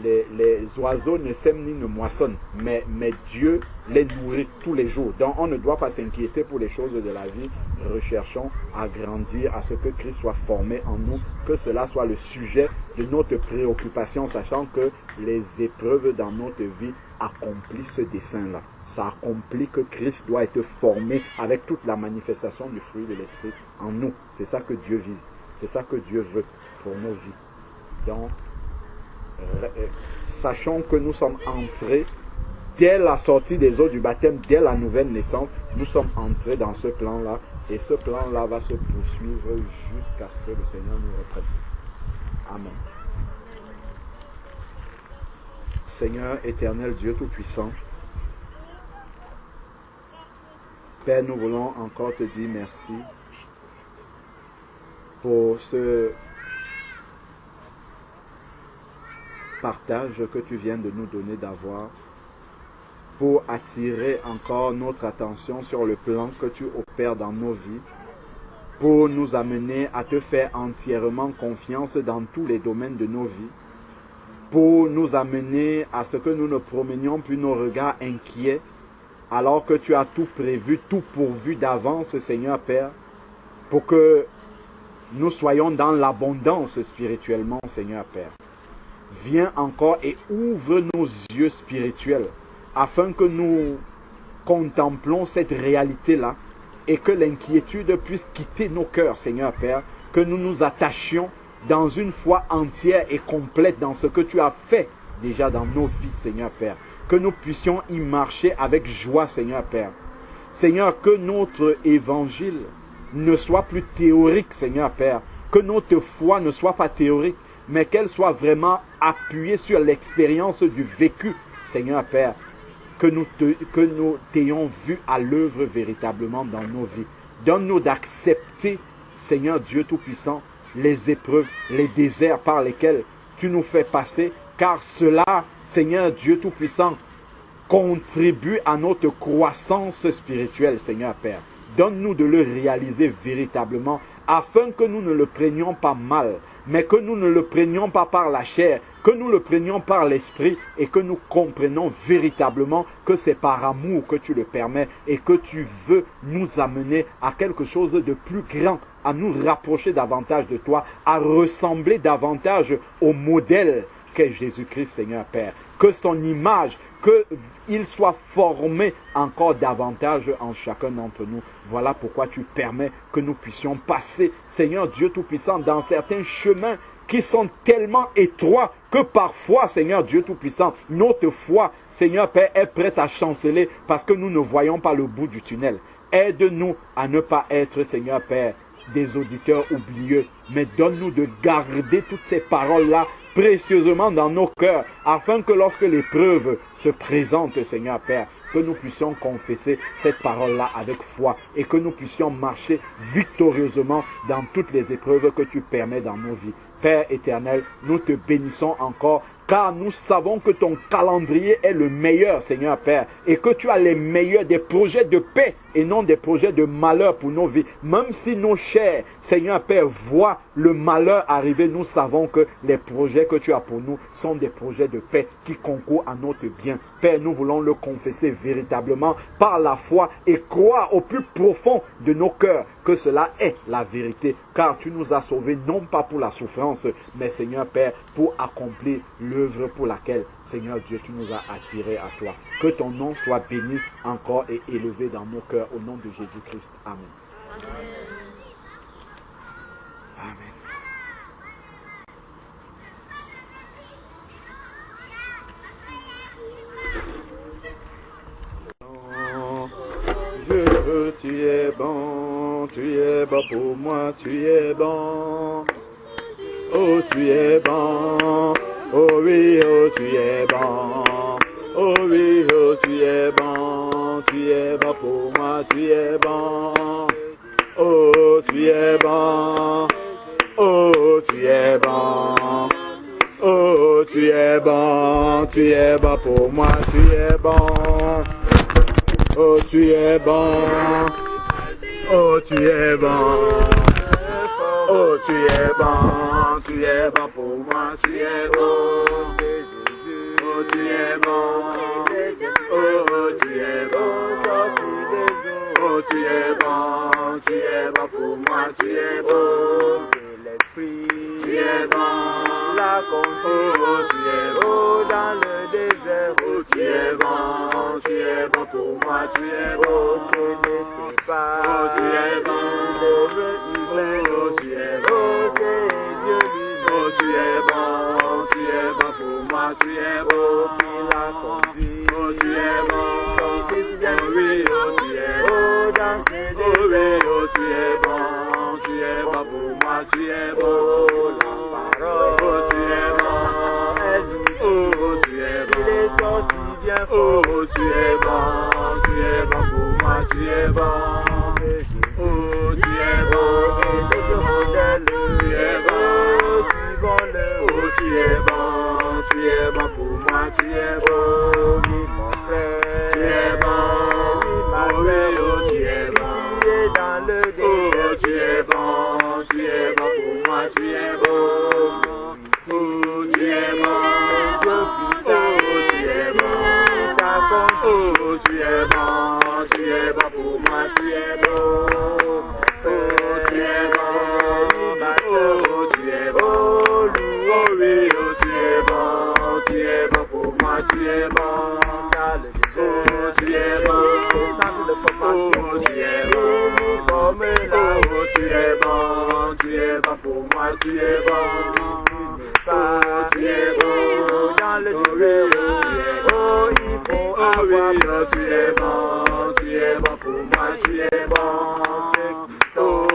les oiseaux ne sèment ni ne moissonnent, mais Dieu les nourrit tous les jours. Donc on ne doit pas s'inquiéter pour les choses de la vie. Recherchons à grandir, à ce que Christ soit formé en nous, que cela soit le sujet de notre préoccupation, sachant que les épreuves dans notre vie accomplissent ce dessein-là. Ça accomplit que Christ doit être formé avec toute la manifestation du fruit de l'Esprit en nous. C'est ça que Dieu vise. C'est ça que Dieu veut pour nos vies. Donc, sachons que nous sommes entrés, dès la sortie des eaux du baptême, dès la nouvelle naissance, nous sommes entrés dans ce plan-là. Et ce plan-là va se poursuivre jusqu'à ce que le Seigneur nous reprenne. Amen. Seigneur éternel Dieu Tout-Puissant, Père, nous voulons encore te dire merci pour ce partage que tu viens de nous donner d'avoir, pour attirer encore notre attention sur le plan que tu opères dans nos vies, pour nous amener à te faire entièrement confiance dans tous les domaines de nos vies, pour nous amener à ce que nous ne promenions plus nos regards inquiets, alors que tu as tout prévu, tout pourvu d'avance, Seigneur Père, pour que nous soyons dans l'abondance spirituellement, Seigneur Père. Viens encore et ouvre nos yeux spirituels, afin que nous contemplons cette réalité-là, et que l'inquiétude puisse quitter nos cœurs, Seigneur Père, que nous nous attachions dans une foi entière et complète dans ce que tu as fait déjà dans nos vies, Seigneur Père. Que nous puissions y marcher avec joie, Seigneur Père. Seigneur, que notre évangile ne soit plus théorique, Seigneur Père. Que notre foi ne soit pas théorique, mais qu'elle soit vraiment appuyée sur l'expérience du vécu, Seigneur Père. Que nous t'ayons vu à l'œuvre véritablement dans nos vies. Donne-nous d'accepter, Seigneur Dieu Tout-Puissant, les épreuves, les déserts par lesquels tu nous fais passer, car cela, Seigneur Dieu Tout-Puissant, contribue à notre croissance spirituelle, Seigneur Père. Donne-nous de le réaliser véritablement, afin que nous ne le prenions pas mal, mais que nous ne le prenions pas par la chair, que nous le prenions par l'esprit et que nous comprenions véritablement que c'est par amour que tu le permets et que tu veux nous amener à quelque chose de plus grand, à nous rapprocher davantage de toi, à ressembler davantage au modèle qu'est Jésus-Christ, Seigneur Père. Que son image, qu'il soit formé encore davantage en chacun d'entre nous. Voilà pourquoi tu permets que nous puissions passer, Seigneur Dieu Tout-Puissant, dans certains chemins qui sont tellement étroits que parfois, Seigneur Dieu Tout-Puissant, notre foi, Seigneur Père, est prête à chanceler parce que nous ne voyons pas le bout du tunnel. Aide-nous à ne pas être, Seigneur Père, des auditeurs oublieux, mais donne-nous de garder toutes ces paroles-là précieusement dans nos cœurs, afin que lorsque l'épreuve se présente, Seigneur Père, que nous puissions confesser cette parole-là avec foi et que nous puissions marcher victorieusement dans toutes les épreuves que tu permets dans nos vies. Père éternel, nous te bénissons encore, car nous savons que ton calendrier est le meilleur, Seigneur Père, et que tu as les meilleurs des projets de paix et non des projets de malheur pour nos vies. Même si nos chairs, Seigneur Père, voient le malheur arriver, nous savons que les projets que tu as pour nous sont des projets de paix qui concourent à notre bien. Père, nous voulons le confesser véritablement par la foi et croire au plus profond de nos cœurs que cela est la vérité, car tu nous as sauvés non pas pour la souffrance, mais Seigneur Père, pour accomplir l'œuvre pour laquelle, Seigneur Dieu, tu nous as attirés à toi. Que ton nom soit béni encore et élevé dans nos cœurs au nom de Jésus-Christ. Amen. Amen. Dieu, tu es bon pour moi, tu es bon. Oh, tu es bon. Oh oui, oh, tu es bon. Oh oui, oh, tu es bon pour moi, tu es bon. Oh, tu es bon. Oh, tu es bon. Oh, tu es bon pour moi, tu es bon. Oh, tu es bon. Oh, tu es bon. Oh, tu es bon pour moi, tu es bon. C'est Jésus. Oh, tu es bon. Oh, tu es bon. Oh, tu es bon pour moi, tu es bon. C'est l'esprit. Tu es bon. La conduite. Oh, tu es bon. Dans le désert. Oh, tu es bon pour moi, tu es bon. Ce n'était pas. Oh, tu es bon. Oh, tu es bon. C'est Dieu lui-même. Oh, tu es bon pour moi, tu es bon. Il a conduit. Oh, tu es bon. Son fils bien. Oh oui, oh, tu es bon. Dans ce désert. Oh oui, oh, tu es bon pour moi, tu es bon. La parole. Oh, tu es bon. Elle nous dit. Oh, tu es bon. Il est sorti bien fort. Oh, tu es bon pour moi, tu es bon. Oh, tu es bon. Et le modèle. Tu es bon. Suivons-le. Oh, tu es bon pour moi, tu es bon. Oui, mon frère. Tu es bon. Oui, ma soeur. Oh, tu es bon. Si tu es dans le désert. Oh, tu es bon pour moi, tu es bon. Oh, tu es bon. Dieu puissant. Oh, tu es bon. Ta conduite. Oh, tu es bon pour moi, tu es bon. Oh, tu es bon. Oui, ma soeur. Oh, tu es bon. Oh oui, oh, tu es bon pour moi, tu es bon. Oh, tu es bon. Centre de formation. Oh, tu es bon. Uniforme là. Oh, tu es bon pour moi, tu es bon. Si tu n'es pas, oh, tu es bon. Dans le désert, oh, il faut avoir. Oh, tu es bon pour moi, tu es bon. C'est qui sont.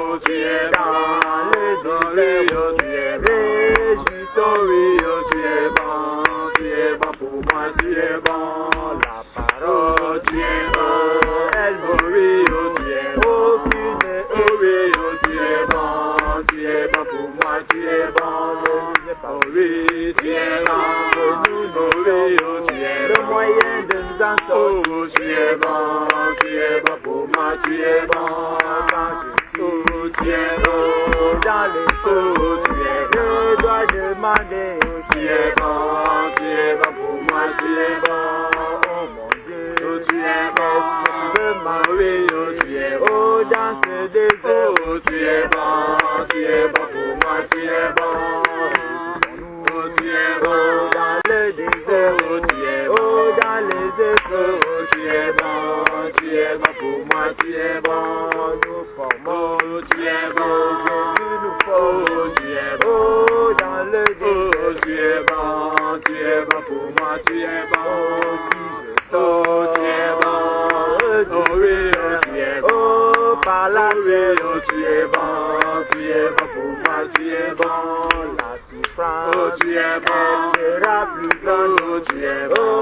tu es bon, oh oui, tu es bon, oh oui, oh tu es bon, le moyen de nous en sortir, oh tu es bon pour moi, tu es bon, quand je suis, oh tu es bon, dans les feux, tu es bon, je dois demander, oh tu es bon pour moi, tu es bon, oh mon Dieu, oh tu es bon, est-ce que tu veux m'enlever, oh tu es bon, oh dans ce désert, oh tu es bon pour moi, tu es bon, oh tu es bon dans le désert, oh tu es bon, oh dans les épreuves, oh tu es bon pour moi, tu es bon, nous formons, oh tu es bon, Jésus nous forme, oh tu es bon, oh dans le désert, oh tu es bon pour moi, tu es bon, si je sors, oh tu es bon, oh oui, oh tu es bon, oh par la chair, oh tu es bon pour moi, tu es bon, la souffrance, oh tu es bon, sera plus grande, oh tu es bon,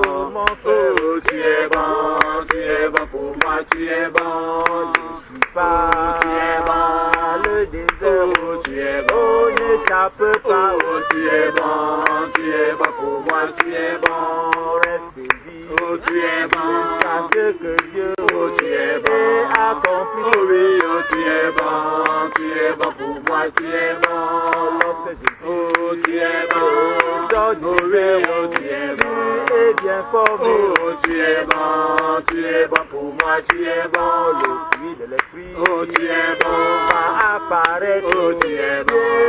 oh mon frère, oh tu es bon pour moi, tu es bon, ne suis pas, oh tu es bon, le désert, oh tu es bon, oh n'échappe pas, oh tu es bon pour moi, tu es bon, reste-y, oh tu es bon, jusqu'à ce que Dieu, oh tu es bon, accomplit, oh oui, oh tu es bon pour moi, tu es bon, lorsque Jésus, oh tu es bon, sors du désert, oh tu es bon, tu es bien formé, oh tu es bon pour moi, tu es bon, le fruit de l'esprit, oh tu es bon, va apparaître, oh tu es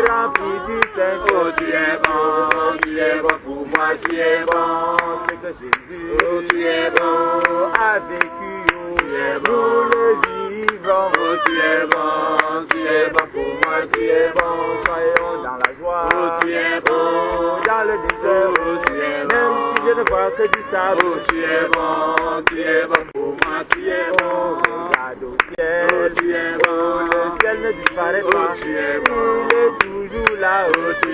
rempli du Saint, oh tu es bon pour moi, tu es bon, c'est que Jésus, oh tu es bon, a vécu, oh tu es bon, nous le vivons, oh tu es bon pour moi, tu es bon, soyons dans la joie, oh tu es bon, dans le désert, oh tu es bon, même si je ne vois que du sable, oh tu es bon pour moi, tu es bon, regarde au ciel, oh tu es bon, le ciel ne disparaît pas, oh tu es bon, il est toujours là, oh tu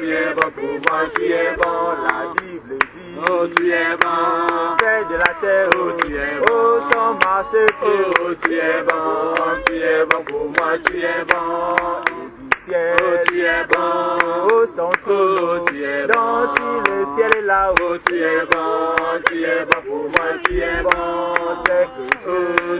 es bon pour moi, tu es bon, la Bible dit, oh tu es bon, fais de la terre, oh tu es bon, oh son marchepied, oh tu es bon pour moi, tu es bon, et du ciel, oh tu es bon, oh son trône, oh tu es bon, donc si le ciel est là, oh tu es bon pour moi, tu es bon, c'est que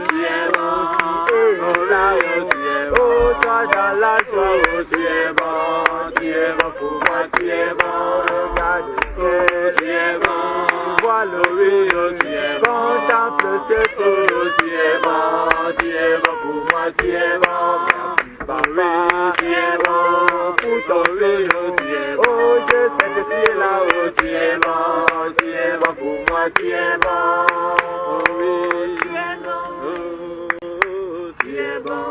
tu es bon aussi, et là, oh tu es bon, oh sois dans la joie, oh tu es bon pour moi, tu es bon, regarde le ciel, tu es bon, vois le oui, oh tu es bon, contemple ce feu, oh tu es bon pour moi, tu es bon, merci papa, tu es bon, pour ton oui, oh tu es bon, oh je sais que tu es là, oh tu es bon pour moi, tu es bon, oh oui, tu es bon, oh tu es bon.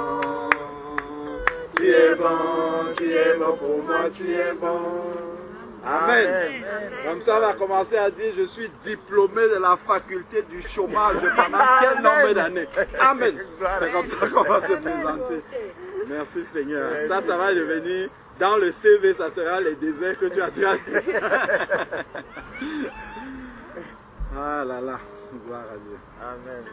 Tu es bon pour moi, tu es bon. Amen. Comme ça, on va commencer à dire, je suis diplômé de la faculté du chômage pendant quel nombre d'années. Amen. C'est comme ça qu'on va se présenter. Merci Seigneur. Ça va devenir, dans le CV, ça sera les déserts que tu as déjà. Ah là là, gloire à Dieu. Amen.